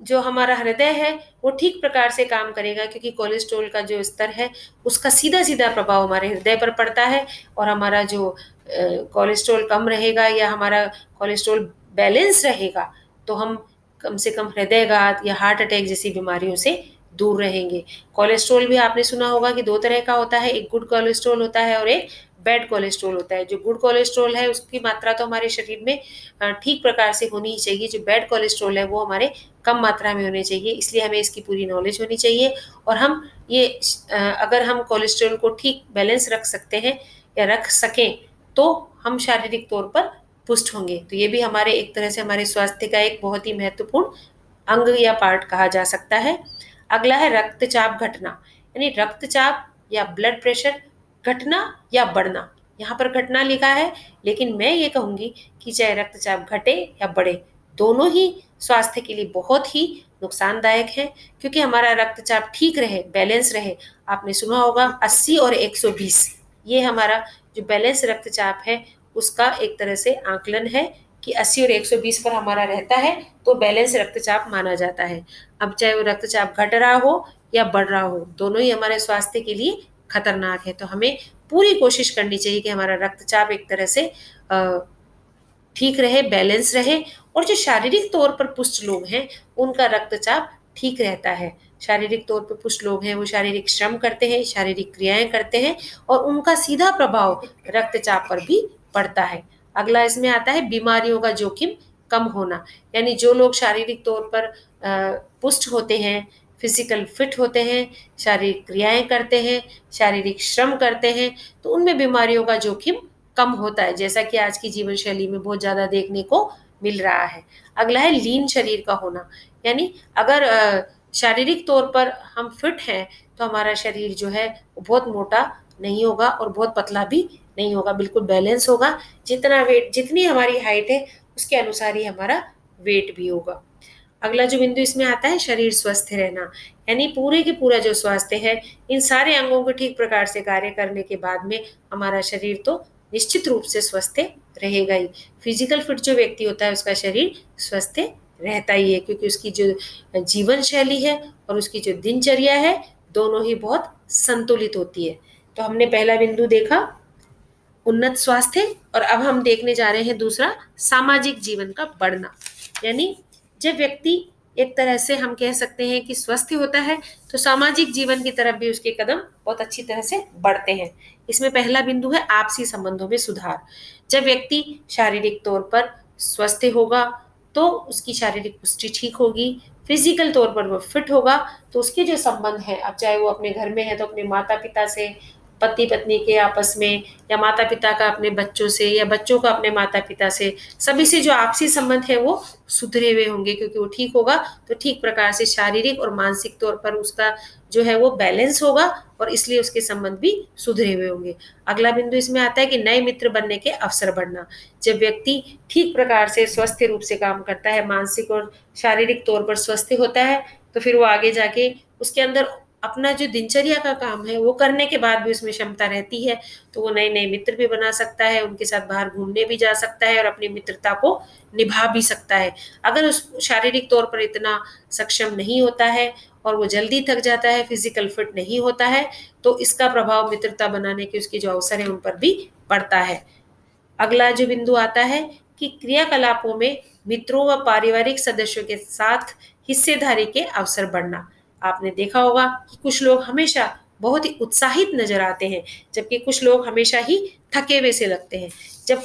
जो हमारा हृदय है वो ठीक प्रकार से काम करेगा, क्योंकि कोलेस्ट्रॉल का जो स्तर है उसका सीधा सीधा प्रभाव हमारे हृदय पर पड़ता है। और हमारा जो कोलेस्ट्रॉल कम रहेगा या हमारा कोलेस्ट्रॉल बैलेंस रहेगा, तो हम कम से कम हृदयघात या हार्ट अटैक जैसी बीमारियों से दूर रहेंगे। कोलेस्ट्रॉल भी आपने सुना होगा कि दो तरह का होता है, एक गुड कोलेस्ट्रॉल होता है और एक बैड कोलेस्ट्रॉल होता है। जो गुड कोलेस्ट्रॉल है उसकी मात्रा तो हमारे शरीर में ठीक प्रकार से होनी ही चाहिए, जो बैड कोलेस्ट्रॉल है वो हमारे कम मात्रा में होने चाहिए, इसलिए हमें इसकी पूरी नॉलेज होनी चाहिए। और हम ये अगर हम कोलेस्ट्रॉल को ठीक बैलेंस रख सकते हैं या रख सकें, तो हम शारीरिक तौर पर पुष्ट होंगे। तो ये भी हमारे एक तरह से हमारे स्वास्थ्य का एक बहुत ही महत्वपूर्ण अंग या पार्ट कहा जा सकता है। अगला है रक्तचाप घटना, यानी रक्तचाप या ब्लड प्रेशर घटना या बढ़ना। यहाँ पर घटना लिखा है, लेकिन मैं ये कहूंगी कि चाहे रक्तचाप घटे या बढ़े, दोनों ही स्वास्थ्य के लिए बहुत ही नुकसानदायक है, क्योंकि हमारा रक्तचाप ठीक रहे, बैलेंस रहे। आपने सुना होगा 80 और 120, ये हमारा जो बैलेंस रक्तचाप है उसका एक तरह से आकलन है कि 80 और 120 पर हमारा रहता है तो बैलेंस रक्तचाप माना जाता है। अब चाहे वो रक्तचाप घट रहा हो या बढ़ रहा हो, दोनों ही हमारे स्वास्थ्य के लिए खतरनाक है। तो हमें पूरी कोशिश करनी चाहिए कि हमारा रक्तचाप एक तरह से ठीक रहे, बैलेंस रहे। और जो शारीरिक तौर पर पुष्ट लोग हैं उनका रक्तचाप ठीक रहता है। शारीरिक तौर पर पुष्ट लोग हैं वो शारीरिक श्रम करते हैं, शारीरिक क्रियाएं करते हैं, और उनका सीधा प्रभाव रक्तचाप पर भी पड़ता है। अगला इसमें आता है बीमारियों का जोखिम कम होना, यानी जो लोग शारीरिक तौर पर पुष्ट होते हैं, फिजिकल फिट होते हैं, शारीरिक क्रियाएं करते हैं, शारीरिक श्रम करते हैं, तो उनमें बीमारियों का जोखिम कम होता है, जैसा कि आज की जीवन शैली में बहुत ज्यादा देखने को मिल रहा है। अगला है लीन शरीर का होना, यानी अगर शारीरिक तौर पर हम फिट हैं तो हमारा शरीर जो है वो बहुत मोटा नहीं होगा और बहुत पतला भी नहीं होगा, बिल्कुल बैलेंस होगा। जितना वेट, जितनी हमारी हाइट है उसके अनुसार ही हमारा वेट भी होगा। अगला जो बिंदु इसमें आता है शरीर स्वस्थ रहना, यानी पूरे के पूरा जो स्वास्थ्य है, इन सारे अंगों को ठीक प्रकार से कार्य करने के बाद में हमारा शरीर तो निश्चित रूप से स्वस्थ रहेगा ही। फिजिकल फिट जो व्यक्ति होता है उसका शरीर स्वस्थ रहता ही है, क्योंकि उसकी जो जीवन शैली है और उसकी जो दिनचर्या है दोनों ही बहुत संतुलित होती है। तो हमने पहला बिंदु देखा उन्नत स्वास्थ्य, और अब हम देखने जा रहे हैं दूसरा सामाजिक जीवन का बढ़ना। यानी जब व्यक्ति एक तरह से हम कह सकते हैं कि स्वस्थ होता है, तो सामाजिक जीवन की तरफ भी उसके कदम बहुत अच्छी तरह से बढ़ते हैं। इसमें पहला बिंदु है आपसी संबंधों में सुधार। जब व्यक्ति शारीरिक तौर पर स्वस्थ होगा तो उसकी शारीरिक पुष्टि ठीक होगी, फिजिकल तौर पर वो फिट होगा, तो उसके जो संबंध है, अब चाहे वो अपने घर में है तो अपने माता पिता से, पति पत्नी के आपस में, या माता पिता का अपने बच्चों से, या बच्चों का अपने माता पिता से, सभी से जो आपसी संबंध है वो सुधरे हुए होंगे, क्योंकि वो ठीक होगा तो ठीक प्रकार से शारीरिक और मानसिक तौर पर उसका जो है वो बैलेंस होगा, और इसलिए उसके संबंध भी सुधरे हुए होंगे। अगला बिंदु इसमें आता है कि नए मित्र बनने के अवसर बढ़ना। जब व्यक्ति ठीक प्रकार से स्वस्थ रूप से काम करता है, मानसिक और शारीरिक तौर पर स्वस्थ होता है, तो फिर वो आगे जाके उसके अंदर अपना जो दिनचर्या का काम है वो करने के बाद भी उसमें क्षमता रहती है, तो वो नए नए मित्र भी बना सकता है, उनके साथ बाहर घूमने भी जा सकता है और अपनी मित्रता को निभा भी सकता है। अगर उस शारीरिक तौर पर इतना सक्षम नहीं होता है और वो जल्दी थक जाता है, फिजिकल फिट नहीं होता है, तो इसका प्रभाव मित्रता बनाने के उसके जो अवसर है उन पर भी पड़ता है। अगला जो बिंदु आता है कि क्रियाकलापों में मित्रों व पारिवारिक सदस्यों के साथ हिस्सेदारी के अवसर बढ़ना। आपने देखा होगा कि कुछ लोग हमेशा बहुत ही उत्साहित नजर आते हैं, जबकि कुछ लोग हमेशा ही थके हुए से लगते हैं। जब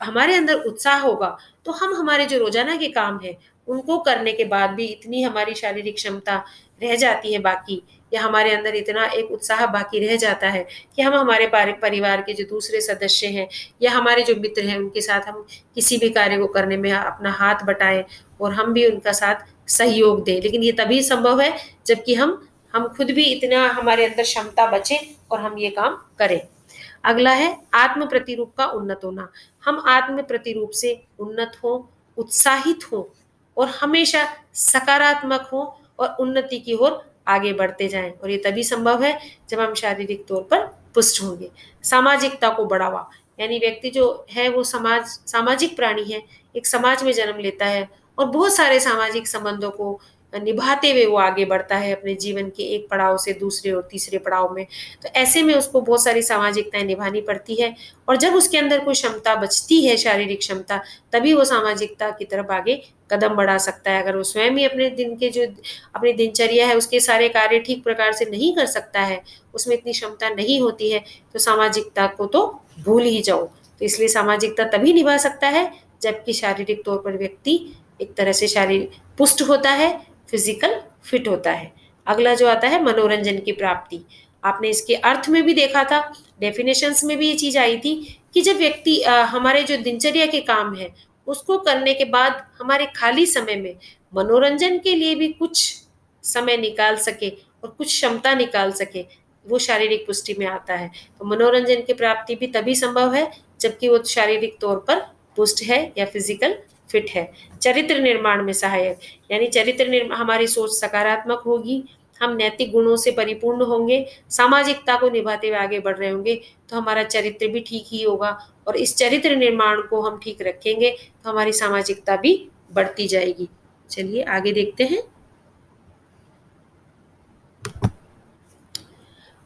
हमारे अंदर उत्साह होगा तो हम हमारे जो रोजाना के काम है उनको करने के बाद भी इतनी हमारी शारीरिक क्षमता रह जाती है बाकी, या हमारे अंदर इतना एक उत्साह बाकी रह जाता है कि हम हमारे परिवार के जो दूसरे सदस्य हैं या हमारे जो मित्र हैं उनके साथ हम किसी भी कार्य को करने में अपना हाथ बटाएं और हम भी उनका साथ सहयोग दें। लेकिन ये तभी संभव है जबकि हम खुद भी इतना हमारे अंदर क्षमता बचे और हम ये काम करें। अगला है आत्म प्रतिरूप का उन्नत होना। हम आत्म प्रतिरूप से उन्नत हो, उत्साहित हो और हमेशा सकारात्मक हो और उन्नति की ओर आगे बढ़ते जाएं, और ये तभी संभव है जब हम शारीरिक तौर पर पुष्ट होंगे। सामाजिकता को बढ़ावा, यानी व्यक्ति जो है वो सामाजिक प्राणी है, एक समाज में जन्म लेता है और बहुत सारे सामाजिक संबंधों को निभाते हुए वो आगे बढ़ता है अपने जीवन के एक पड़ाव से दूसरे और तीसरे पड़ाव में। तो ऐसे में उसको बहुत सारी सामाजिकताएं निभानी पड़ती है, और जब उसके अंदर कोई क्षमता बचती है, शारीरिक क्षमता, तभी वो सामाजिकता की तरफ आगे कदम बढ़ा सकता है। अगर वो स्वयं ही अपने दिन के जो अपनी दिनचर्या है उसके सारे कार्य ठीक प्रकार से नहीं कर सकता है, उसमें इतनी क्षमता नहीं होती है, तो सामाजिकता को तो भूल ही जाओ। तो इसलिए सामाजिकता तभी निभा सकता है जबकि शारीरिक तौर पर व्यक्ति एक तरह से शारीरिक पुष्ट होता है, फिजिकल फिट होता है। अगला जो आता है मनोरंजन की प्राप्ति। आपने इसके अर्थ में भी देखा था, डेफिनेशंस में भी ये चीज आई थी कि जब व्यक्ति हमारे जो दिनचर्या के काम है उसको करने के बाद हमारे खाली समय में मनोरंजन के लिए भी कुछ समय निकाल सके और कुछ क्षमता निकाल सके, वो शारीरिक पुष्टि में आता है। तो मनोरंजन की प्राप्ति भी तभी संभव है जबकि वो शारीरिक तौर पर पुष्ट है या फिजिकल फिट है। चरित्र निर्माण में सहायक, यानी चरित्र निर्माण, हमारी सोच सकारात्मक होगी, हम नैतिक गुणों से परिपूर्ण होंगे, सामाजिकता को निभाते हुए आगे बढ़ रहे होंगे, तो हमारा चरित्र भी ठीक ही होगा, और इस चरित्र निर्माण को हम ठीक रखेंगे तो हमारी सामाजिकता भी बढ़ती जाएगी। चलिए आगे देखते हैं।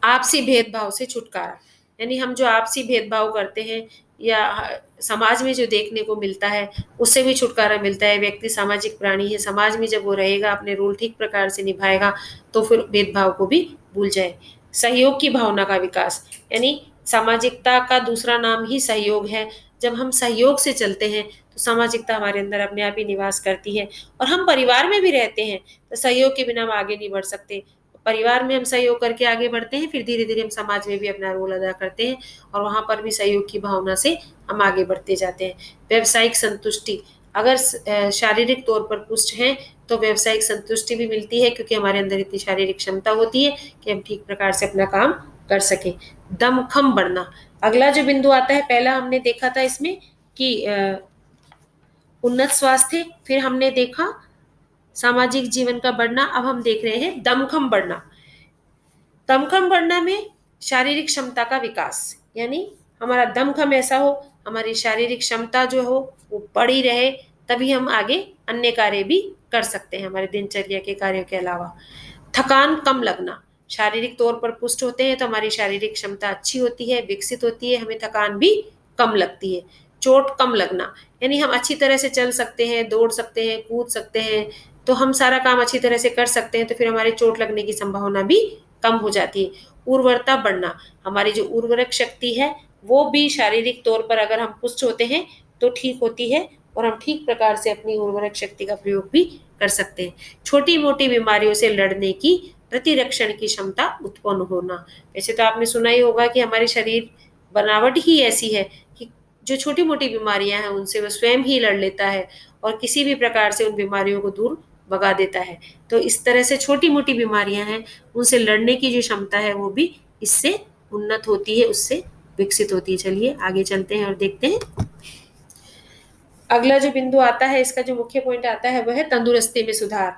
आपसी भेदभाव से छुटकारा, यानी हम जो आपसी भेदभाव करते हैं या समाज में जो देखने को मिलता है उससे भी छुटकारा मिलता है। व्यक्ति सामाजिक प्राणी है, समाज में जब वो रहेगा, अपने रोल ठीक प्रकार से निभाएगा तो फिर भेदभाव को भी भूल जाए। सहयोग की भावना का विकास, यानी सामाजिकता का दूसरा नाम ही सहयोग है। जब हम सहयोग से चलते हैं तो सामाजिकता हमारे अंदर अपने आप ही निवास करती है, और हम परिवार में भी रहते हैं तो सहयोग के बिना हम आगे नहीं बढ़ सकते। परिवार में हम सहयोग करके आगे बढ़ते हैं, फिर धीरे धीरे हम समाज में भी अपना रोल अदा करते हैं और वहां पर भी सहयोग की भावना से हम आगे बढ़ते जाते हैं। व्यवसायिक संतुष्टि, अगर शारीरिक तौर पर पुष्ट हैं तो व्यवसायिक संतुष्टि भी मिलती है, क्योंकि हमारे अंदर इतनी शारीरिक क्षमता होती है कि हम ठीक प्रकार से अपना काम कर सके। दमखम बढ़ना, अगला जो बिंदु आता है, पहला हमने देखा था इसमें कि उन्नत स्वास्थ्य, फिर हमने देखा सामाजिक जीवन का बढ़ना, अब हम देख रहे हैं दमखम बढ़ना। दमखम बढ़ना में शारीरिक क्षमता का विकास, यानी हमारा दमखम ऐसा हो, हमारी शारीरिक क्षमता जो हो वो बढ़ी रहे, तभी हम आगे अन्य कार्य भी कर सकते हैं हमारे दिनचर्या के कार्यों के अलावा। थकान कम लगना, शारीरिक तौर पर पुष्ट होते हैं तो हमारी शारीरिक क्षमता अच्छी होती है, विकसित होती है, हमें थकान भी कम लगती है। चोट कम लगना, यानी हम अच्छी तरह से चल सकते हैं, दौड़ सकते हैं, कूद सकते हैं, तो हम सारा काम अच्छी तरह से कर सकते हैं, तो फिर हमारे चोट लगने की संभावना भी कम हो जाती है। उर्वरता बढ़ना, हमारी जो उर्वरक शक्ति है वो भी शारीरिक तौर पर अगर हम पुष्ट होते हैं तो ठीक होती है, और हम ठीक प्रकार से अपनी उर्वरक शक्ति का प्रयोग भी कर सकते हैं। छोटी मोटी बीमारियों से लड़ने की, प्रतिरक्षण की क्षमता उत्पन्न होना। वैसे तो आपने सुना ही होगा कि हमारी शरीर बनावट ही ऐसी है कि जो छोटी मोटी बीमारियां हैं उनसे वो स्वयं ही लड़ लेता है और किसी भी प्रकार से उन बीमारियों को दूर भगा देता है। तो इस तरह से छोटी मोटी बीमारियां हैं उनसे लड़ने की जो क्षमता है वो भी इससे उन्नत होती है, उससे विकसित होती है। चलिए आगे चलते हैं और देखते हैं। अगला जो बिंदु आता है, इसका जो मुख्य पॉइंट आता है वह है तंदुरुस्ती में सुधार।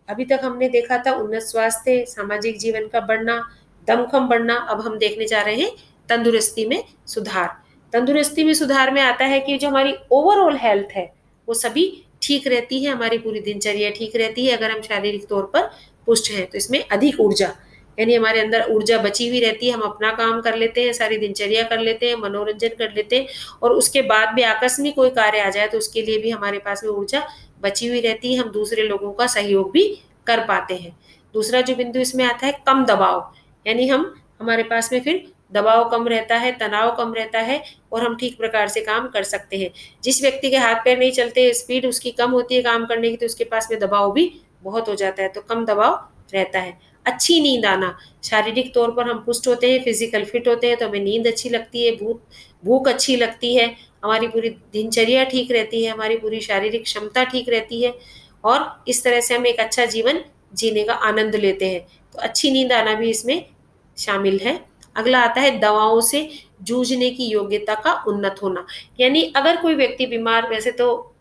अभी तक हमने देखा था उन्नत स्वास्थ्य, सामाजिक जीवन का बढ़ना, दमखम बढ़ना, अब हम देखने जा रहे हैं तंदुरुस्ती में सुधार। तंदुरुस्ती में सुधार में आता है कि जो हमारी ओवरऑल हेल्थ है वो सभी ठीक रहती है, हमारी पूरी दिनचर्या ठीक रहती है अगर हम शारीरिक तौर पर पुष्ट हैं। तो इसमें अधिक ऊर्जा, यानी हमारे अंदर ऊर्जा बची हुई रहती है, हम अपना काम कर लेते हैं, सारी दिनचर्या कर लेते हैं, मनोरंजन कर लेते हैं, और उसके बाद भी आकस्मिक कोई कार्य आ जाए तो उसके लिए भी हमारे पास में ऊर्जा बची हुई रहती है, हम दूसरे लोगों का सहयोग भी कर पाते हैं। दूसरा जो बिंदु इसमें आता है कम दबाव, यानी हमारे पास में फिर दबाव कम रहता है, तनाव कम रहता है और हम ठीक प्रकार से काम कर सकते हैं। जिस व्यक्ति के हाथ पैर नहीं चलते, स्पीड उसकी कम होती है काम करने की, तो उसके पास में दबाव भी बहुत हो जाता है, तो कम दबाव रहता है। अच्छी नींद आना, शारीरिक तौर पर हम पुष्ट होते हैं, फिजिकल फिट होते हैं, तो हमें नींद अच्छी लगती है, भूख अच्छी लगती है, हमारी पूरी दिनचर्या ठीक रहती है, हमारी पूरी शारीरिक क्षमता ठीक रहती है और इस तरह से हम एक अच्छा जीवन जीने का आनंद लेते हैं। तो अच्छी नींद आना भी इसमें शामिल है। अगला आता है दवाओं से जूझने की योग्यता का उन्नत होना। यानी अगर कोई व्यक्ति बीमार, वैसे तो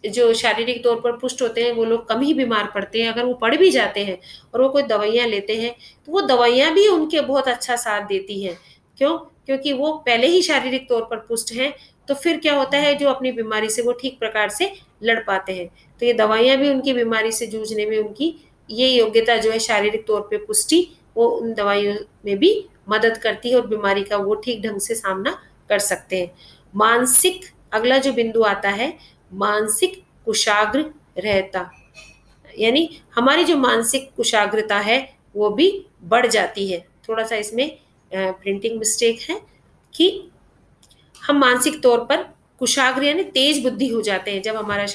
जो शारीरिक तौर पर पुष्ट होते हैं वो लोग कम ही बीमार पड़ते हैं, अगर वो पड़ भी जाते हैं और वो कोई दवाइयाँ लेते हैं तो वो दवाइयाँ भी उनके बहुत अच्छा साथ देती हैं। क्यों? क्योंकि वो पहले ही शारीरिक तौर पर पुष्ट हैं, तो फिर क्या होता है, जो अपनी बीमारी से वो ठीक प्रकार से लड़ पाते हैं। तो ये दवाइयाँ भी उनकी बीमारी से जूझने में उनकी ये योग्यता जो है शारीरिक तौर पर पुष्टि, वो उन दवाइयों में भी मदद करती है और बीमारी का वो ठीक ढंग से सामना कर सकते हैं। मानसिक, अगला जो बिंदु आता है, मानसिक कुशाग्र रहता, यानी हमारी जो मानसिक कुशाग्रता है वो भी बढ़ जाती है। थोड़ा सा इसमें प्रिंटिंग मिस्टेक है कि हम मानसिक तौर पर कुशाग्र यानी तेज बुद्धि हो जाते हैं जब हमारा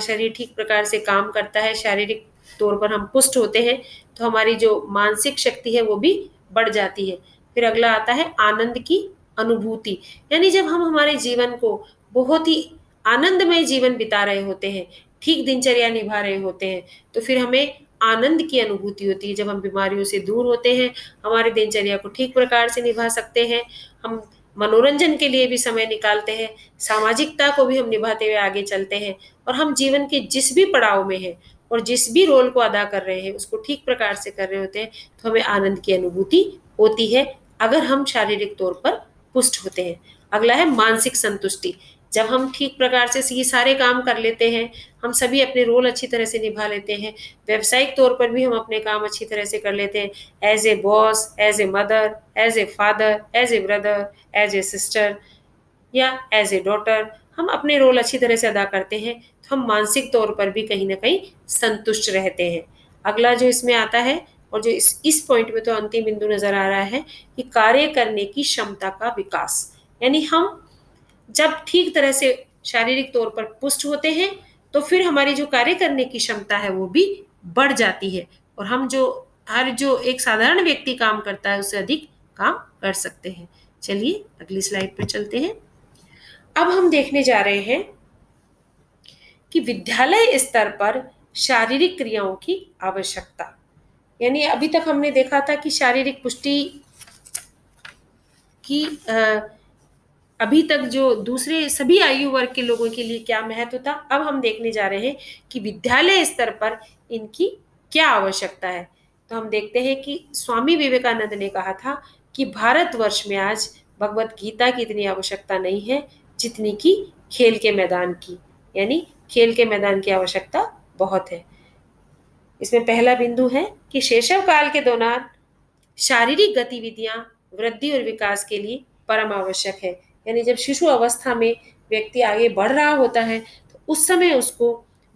शरीर ठीक प्रकार से काम करता है, शारीरिक तौर पर हम पुष्ट होते हैं, तो हमारी जो मानसिक शक्ति है वो भी बढ़ जाती है। फिर अगला आता है आनंद की अनुभूति, यानी जब हम हमारे जीवन को बहुत ही आनंदमय जीवन बिता रहे होते हैं, ठीक दिनचर्या निभा रहे होते हैं, तो फिर हमें आनंद की अनुभूति होती है। जब हम बीमारियों से दूर होते हैं, हमारी दिनचर्या को ठीक प्रकार से निभा सकते हैं, हम मनोरंजन के लिए भी समय निकालते हैं, सामाजिकता को भी हम निभाते हुए आगे चलते हैं और हम जीवन के जिस भी पड़ाव में हैं और जिस भी रोल को अदा कर रहे हैं उसको ठीक प्रकार से कर रहे होते हैं, तो हमें आनंद की अनुभूति होती है अगर हम शारीरिक तौर पर पुष्ट होते हैं। अगला है मानसिक संतुष्टि। जब हम ठीक प्रकार से ये सारे काम कर लेते हैं, हम सभी अपने रोल अच्छी तरह से निभा लेते हैं, व्यवसायिक तौर पर भी हम अपने काम अच्छी तरह से कर लेते हैं, as a boss, as a mother, as a father, as a brother, as a sister या एज ए डॉटर, हम अपने रोल अच्छी तरह से अदा करते हैं, तो हम मानसिक तौर पर भी कहीं ना कहीं संतुष्ट रहते हैं। अगला जो इसमें आता है और जो इस पॉइंट में तो अंतिम बिंदु नजर आ रहा है कि कार्य करने की क्षमता का विकास, यानी हम जब ठीक तरह से शारीरिक तौर पर पुष्ट होते हैं तो फिर हमारी जो कार्य करने की क्षमता है वो भी बढ़ जाती है और हम जो एक साधारण व्यक्ति काम करता है उससे अधिक काम कर सकते हैं। चलिए अगली स्लाइड पर चलते हैं। अब हम देखने जा रहे हैं कि विद्यालय स्तर पर शारीरिक क्रियाओं की आवश्यकता, यानी अभी तक हमने देखा था कि शारीरिक पुष्टि की अभी तक जो दूसरे सभी आयु वर्ग के लोगों के लिए क्या महत्व था, अब हम देखने जा रहे हैं कि विद्यालय स्तर पर इनकी क्या आवश्यकता है। तो हम देखते हैं कि स्वामी विवेकानंद ने कहा था कि भारतवर्ष में आज भगवत गीता की इतनी आवश्यकता नहीं है जितनी की खेल के मैदान की, यानी खेल के मैदान की आवश्यकता बहुत है। इसमें पहला बिंदु है कि शैशव काल के दौरान शारीरिक गतिविधियां वृद्धि और विकास के लिए परम आवश्यक है। यानी जब शिशु अवस्था में व्यक्ति आगे बढ़ रहा होता है तो उस समय उसको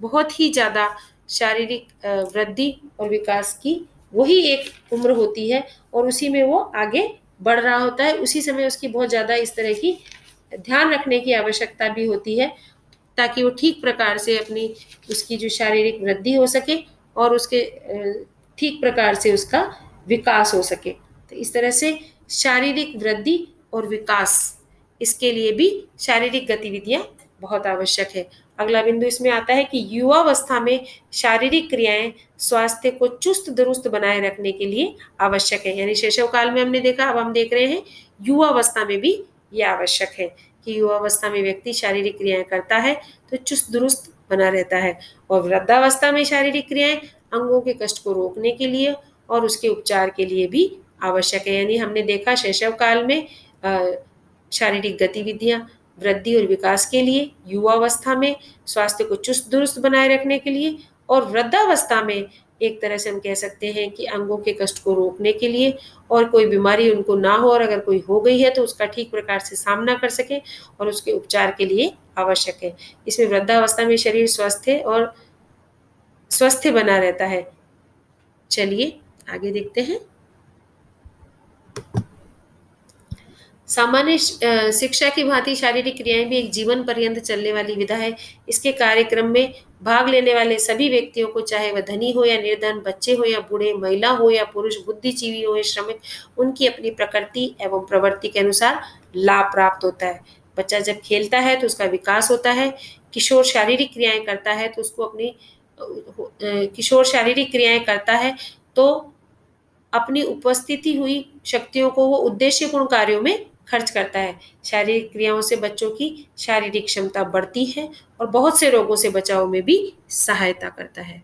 बहुत ही ज्यादा शारीरिक वृद्धि और विकास की वही एक उम्र होती है और उसी में वो आगे बढ़ रहा होता है। उसी समय उसकी बहुत ज्यादा इस तरह की ध्यान रखने की आवश्यकता भी होती है ताकि वो ठीक प्रकार से अपनी उसकी जो शारीरिक वृद्धि हो सके और उसके ठीक प्रकार से उसका विकास हो सके। तो इस तरह से शारीरिक वृद्धि और विकास, इसके लिए भी शारीरिक गतिविधियां बहुत आवश्यक है। अगला बिंदु इसमें आता है कि युवावस्था में शारीरिक क्रियाएं स्वास्थ्य को चुस्त दुरुस्त बनाए रखने के लिए आवश्यक है। यानी शैशव काल में हमने देखा, अब हम देख रहे हैं युवावस्था में भी यह आवश्यक है कि युवावस्था में व्यक्ति शारीरिक क्रियाएं करता है तो चुस्त दुरुस्त बना रहता है और वृद्धावस्था में शारीरिक क्रियाएं अंगों के कष्ट को रोकने के लिए और उसके उपचार के लिए भी आवश्यक है। यानी हमने देखा शैशव काल में शारीरिक गतिविधियां वृद्धि और विकास के लिए, युवावस्था में स्वास्थ्य को चुस्त दुरुस्त बनाए रखने के लिए और वृद्धावस्था में एक तरह से हम कह सकते हैं कि अंगों के कष्ट को रोकने के लिए और कोई बीमारी उनको ना हो और अगर कोई हो गई है तो उसका ठीक प्रकार से सामना कर सके और उसके उपचार के लिए आवश्यक है। इसमें वृद्धावस्था में शरीर स्वस्थ बना रहता है। चलिए आगे देखते हैं। सामान्य शिक्षा की भांति शारीरिक क्रियाएं भी एक जीवन पर्यंत चलने वाली विधा है। इसके कार्यक्रम में भाग लेने वाले सभी व्यक्तियों को, चाहे वह धनी हो या निर्धन, बच्चे हो या बूढ़े, महिला हो या पुरुष, बुद्धिजीवी हो या श्रमिक, उनकी अपनी प्रकृति एवं प्रवृत्ति के अनुसार लाभ प्राप्त होता है। बच्चा जब खेलता है तो उसका विकास होता है। किशोर शारीरिक क्रियाएं करता है तो उसको अपनी किशोर शारीरिक क्रियाएं करता है तो अपनी उपस्थिति हुई शक्तियों को वो उद्देश्यपूर्ण कार्यों में खर्च करता है। शारीरिक क्रियाओं से बच्चों की शारीरिक क्षमता बढ़ती है और बहुत से रोगों से बचाव में भी सहायता करता है।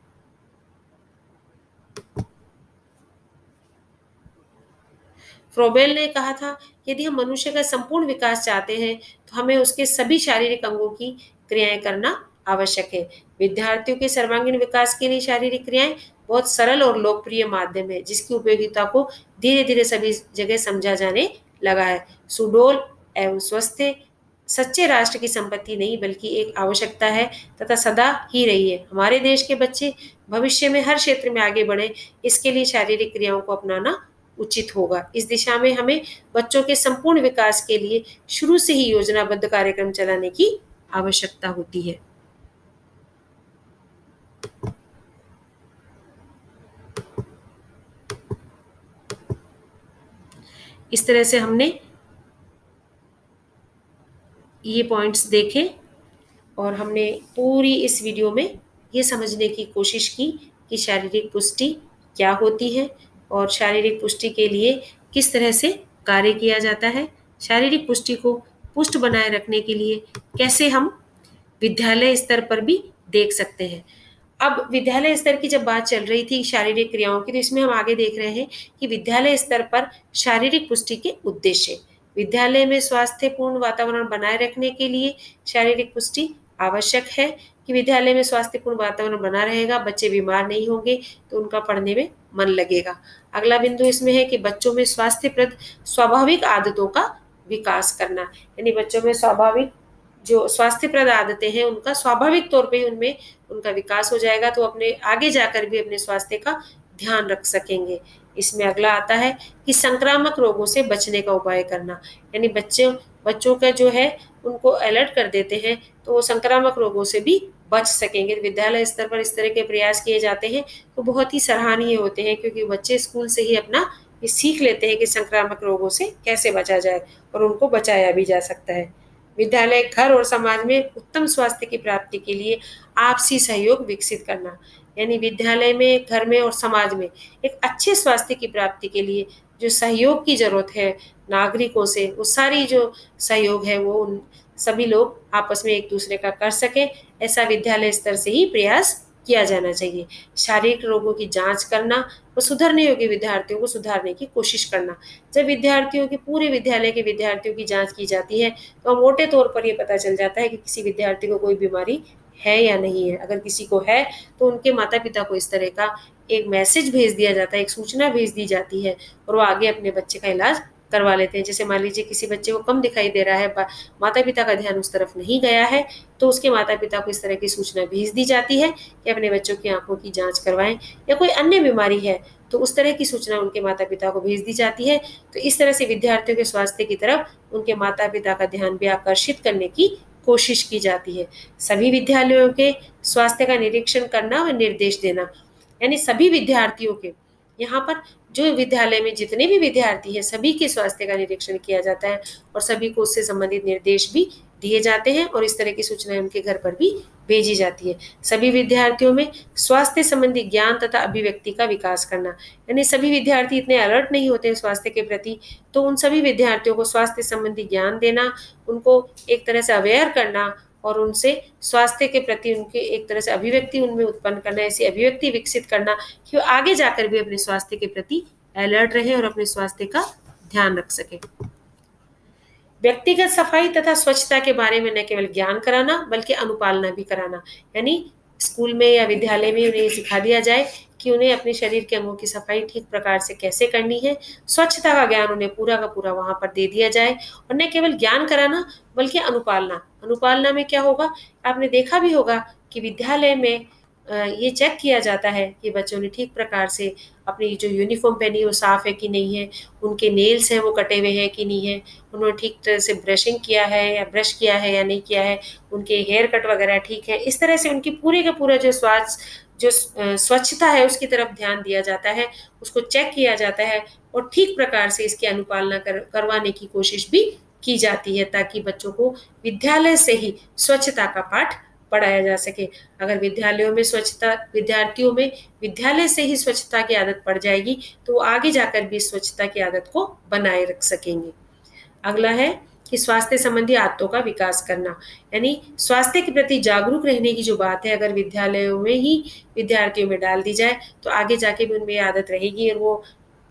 फ्रोबेल ने कहा था, यदि हम मनुष्य का संपूर्ण विकास चाहते हैं तो हमें उसके सभी शारीरिक अंगों की क्रियाएं करना आवश्यक है। विद्यार्थियों के सर्वांगीण विकास के लिए शारीरिक क्रियाएं बहुत सरल और लोकप्रिय माध्यम है, जिसकी उपयोगिता को धीरे धीरे सभी जगह समझा जाने लगा है। सुडौल एवं स्वस्थ सच्चे राष्ट्र की संपत्ति नहीं बल्कि एक आवश्यकता है तथा सदा ही रही है। हमारे देश के बच्चे भविष्य में हर क्षेत्र में आगे बढ़े, इसके लिए शारीरिक क्रियाओं को अपनाना उचित होगा। इस दिशा में हमें बच्चों के संपूर्ण विकास के लिए शुरू से ही योजनाबद्ध कार्यक्रम चलाने की आवश्यकता होती है। इस तरह से हमने ये पॉइंट्स देखे और हमने पूरी इस वीडियो में ये समझने की कोशिश की कि शारीरिक पुष्टि क्या होती है और शारीरिक पुष्टि के लिए किस तरह से कार्य किया जाता है। शारीरिक पुष्टि को पुष्ट बनाए रखने के लिए कैसे हम विद्यालय स्तर पर भी देख सकते हैं। अब विद्यालय स्तर की जब बात चल रही थी शारीरिक क्रियाओं की, तो इसमें हम आगे देख रहे हैं कि विद्यालय स्तर पर शारीरिक पुष्टि के उद्देश्य। विद्यालय में स्वास्थ्यपूर्ण वातावरण बनाए रखने के लिए शारीरिक पुष्टि आवश्यक है कि विद्यालय में स्वास्थ्यपूर्ण वातावरण बना रहेगा, बच्चे बीमार नहीं होंगे तो उनका पढ़ने में मन लगेगा। अगला बिंदु इसमें है कि बच्चों में स्वास्थ्यप्रद स्वाभाविक आदतों का विकास करना, यानी बच्चों में स्वाभाविक जो स्वास्थ्यप्रद आदतें हैं उनका स्वाभाविक तौर पे उनमें उनका विकास हो जाएगा, तो अपने आगे जाकर भी अपने स्वास्थ्य का ध्यान रख सकेंगे। इसमें अगला आता है कि संक्रामक रोगों से बचने का उपाय करना, यानी बच्चों का जो है उनको अलर्ट कर देते हैं तो वो संक्रामक रोगों से भी बच सकेंगे। विद्यालय स्तर पर इस तरह के प्रयास किए जाते हैं तो बहुत ही सराहनीय होते हैं, क्योंकि बच्चे स्कूल से ही अपना ये सीख लेते हैं कि संक्रामक रोगों से कैसे बचा जाए और उनको बचाया भी जा सकता है। विद्यालय, घर और समाज में उत्तम स्वास्थ्य की प्राप्ति के लिए आपसी सहयोग विकसित करना, यानी विद्यालय में, घर में और समाज में एक अच्छे स्वास्थ्य की प्राप्ति के लिए जो सहयोग की जरूरत है नागरिकों से, वो सारी जो सहयोग है वो उन सभी लोग आपस में एक दूसरे का कर सके, ऐसा विद्यालय स्तर से ही प्रयास किया जाना चाहिए। शारीरिक रोगों की जांच करना व सुधरने योग्य विद्यार्थियों को सुधारने की कोशिश करना। जब विद्यार्थियों की, पूरे विद्यालय के विद्यार्थियों की जांच की जाती है तो मोटे तौर पर ये पता चल जाता है कि किसी विद्यार्थी को कोई बीमारी है या नहीं है। अगर किसी को है तो उनके माता पिता को इस तरह का एक मैसेज भेज दिया जाता है, एक सूचना भेज दी जाती है और वो आगे अपने बच्चे का इलाज करवा लेते हैं। जैसे मान लीजिए किसी बच्चे को कम दिखाई दे रहा है, माता पिता का ध्यान उस तरफ नहीं गया है, तो उसके माता पिता को इस तरह की सूचना भेज दी जाती है कि अपने बच्चों की आंखों की जांच करवाएं, या कोई अन्य बीमारी है तो उस तरह की सूचना उनके माता पिता को भेज दी जाती है। तो इस तरह से विद्यार्थियों के स्वास्थ्य की तरफ उनके माता पिता का ध्यान भी आकर्षित करने की कोशिश की जाती है। सभी विद्यालयों के स्वास्थ्य का निरीक्षण करना और निर्देश देना, यानी सभी विद्यार्थियों के, यहाँ पर जो विद्यालय में जितने भी विद्यार्थी हैं सभी के स्वास्थ्य का निरीक्षण किया जाता है और सभी को उससे संबंधित निर्देश भी दिए जाते हैं और इस तरह की सूचनाएं उनके घर पर भी भेजी जाती है। सभी विद्यार्थियों में स्वास्थ्य संबंधी ज्ञान तथा अभिव्यक्ति का विकास करना, यानी सभी विद्यार्थी इतने अलर्ट नहीं होते हैं स्वास्थ्य के प्रति, तो उन सभी विद्यार्थियों को स्वास्थ्य संबंधी ज्ञान देना, उनको एक तरह से अवेयर करना और उनसे स्वास्थ्य के प्रति उनके एक तरह से अभिव्यक्ति उनमें उत्पन्न करना, ऐसी अभिव्यक्ति विकसित करना कि वो आगे जाकर भी अपने स्वास्थ्य के प्रति अलर्ट रहे और अपने स्वास्थ्य का ध्यान रख सके। व्यक्तिगत सफाई तथा स्वच्छता के बारे में न केवल ज्ञान कराना बल्कि अनुपालना भी कराना, यानी स्कूल में या विद्यालय में उन्हें सिखा दिया जाए कि उन्हें अपने शरीर के अंगों की सफाई ठीक प्रकार से कैसे करनी है। स्वच्छता का ज्ञान उन्हें पूरा का पूरा वहां पर दे दिया जाए और न केवल ज्ञान कराना बल्कि अनुपालना। अनुपालना में क्या होगा, आपने देखा भी होगा कि विद्यालय में ये चेक किया जाता है कि बच्चों ने ठीक प्रकार से अपनी जो यूनिफॉर्म पहनी है वो साफ है कि नहीं है, उनके नेल्स हैं वो कटे हुए हैं कि नहीं है, उन्होंने ठीक तरह से ब्रशिंग किया है या ब्रश किया है या नहीं किया है, उनके हेयर कट वगैरह ठीक है। इस तरह से उनकी पूरे का पूरा जो स्वच्छता है उसकी तरफ ध्यान दिया जाता है, उसको चेक किया जाता है और ठीक प्रकार से इसकी अनुपालना करवाने की कोशिश भी की जाती है, ताकि बच्चों को विद्यालय से ही स्वच्छता का पाठ पढ़ाया जा सके। अगर विद्यालयों में स्वच्छता विद्यार्थियों में विद्यालय से ही स्वच्छता की आदत पड़ जाएगी तो वो आगे जाकर भी स्वच्छता की आदत को बनाए रख सकेंगे। अगला है कि स्वास्थ्य संबंधी आदतों का विकास करना, यानी स्वास्थ्य के प्रति जागरूक रहने की जो बात है अगर विद्यालयों में ही विद्यार्थियों में डाल दी जाए तो आगे जाके भी उनमें आदत रहेगी और वो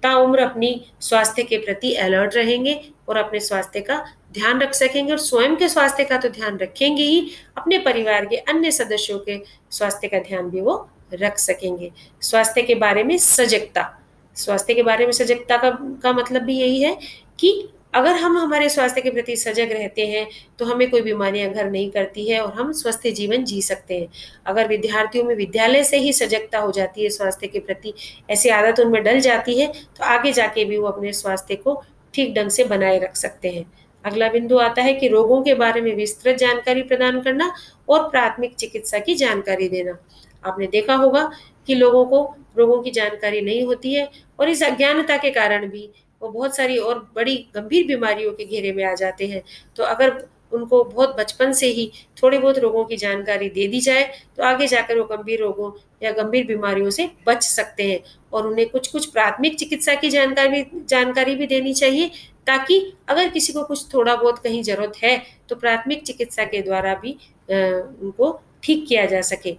ताउम्र अपनी स्वास्थ्य के प्रति अलर्ट रहेंगे और अपने स्वास्थ्य का ध्यान रख सकेंगे और स्वयं के स्वास्थ्य का तो ध्यान रखेंगे ही, अपने परिवार के अन्य सदस्यों के स्वास्थ्य का ध्यान भी वो रख सकेंगे। स्वास्थ्य के बारे में सजगता, स्वास्थ्य के बारे में सजगता का मतलब भी यही है कि अगर हम हमारे स्वास्थ्य के प्रति सजग रहते हैं तो हमें कोई बीमारियां घर नहीं करती है और हम स्वस्थ जीवन जी सकते हैं। अगर विद्यार्थियों में विद्यालय से ही सजगता हो जाती है स्वास्थ्य के प्रति, ऐसी आदत उनमें डल जाती है तो आगे जाके भी वो अपने स्वास्थ्य को ठीक ढंग से बनाए रख सकते हैं। अगला बिंदु आता है कि रोगों के बारे में विस्तृत जानकारी प्रदान करना और प्राथमिक चिकित्सा की जानकारी देना। आपने देखा होगा कि लोगों को रोगों की जानकारी नहीं होती है और इस अज्ञानता के कारण भी वो बहुत सारी और बड़ी गंभीर बीमारियों के घेरे में आ जाते हैं। तो अगर उनको बहुत बचपन से ही थोड़ी बहुत रोगों की जानकारी दे दी जाए तो आगे जाकर वो गंभीर रोगों या गंभीर बीमारियों से बच सकते हैं। और उन्हें कुछ कुछ प्राथमिक चिकित्सा की जानकारी भी देनी चाहिए, ताकि अगर किसी को कुछ थोड़ा बहुत कहीं जरूरत है तो प्राथमिक चिकित्सा के द्वारा भी उनको ठीक किया जा सके।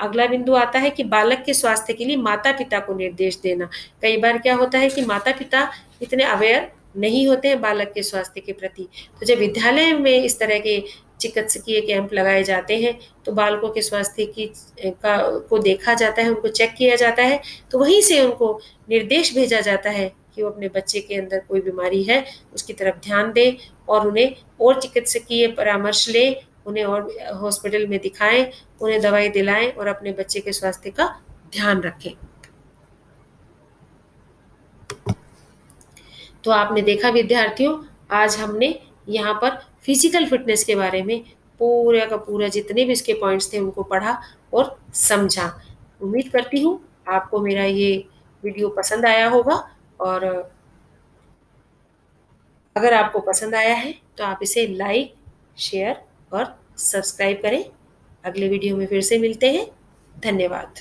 अगला बिंदु आता है कि बालक के स्वास्थ्य के लिए माता पिता को निर्देश देना। कई बार क्या होता है कि माता पिता इतने अवेयर नहीं होते हैं बालक के स्वास्थ्य के प्रति, तो जब विद्यालय में इस तरह के चिकित्सकीय कैंप लगाए जाते हैं तो बालकों के स्वास्थ्य की का को देखा जाता है, उनको चेक किया जाता है, तो वहीं से उनको निर्देश भेजा जाता है कि वो अपने बच्चे के अंदर कोई बीमारी है उसकी तरफ ध्यान दें और उन्हें और चिकित्सकीय परामर्श लें, उन्हें और हॉस्पिटल में दिखाएं, उन्हें दवाई दिलाएं और अपने बच्चे के स्वास्थ्य का ध्यान रखें। तो आपने देखा विद्यार्थियों, आज हमने यहाँ पर फिजिकल फिटनेस के बारे में पूरा का पूरा जितने भी इसके पॉइंट्स थे उनको पढ़ा और समझा। उम्मीद करती हूँ आपको मेरा ये वीडियो पसंद आया होगा और अगर आपको पसंद आया है तो आप इसे लाइक, शेयर और सब्सक्राइब करें। अगले वीडियो में फिर से मिलते हैं। धन्यवाद।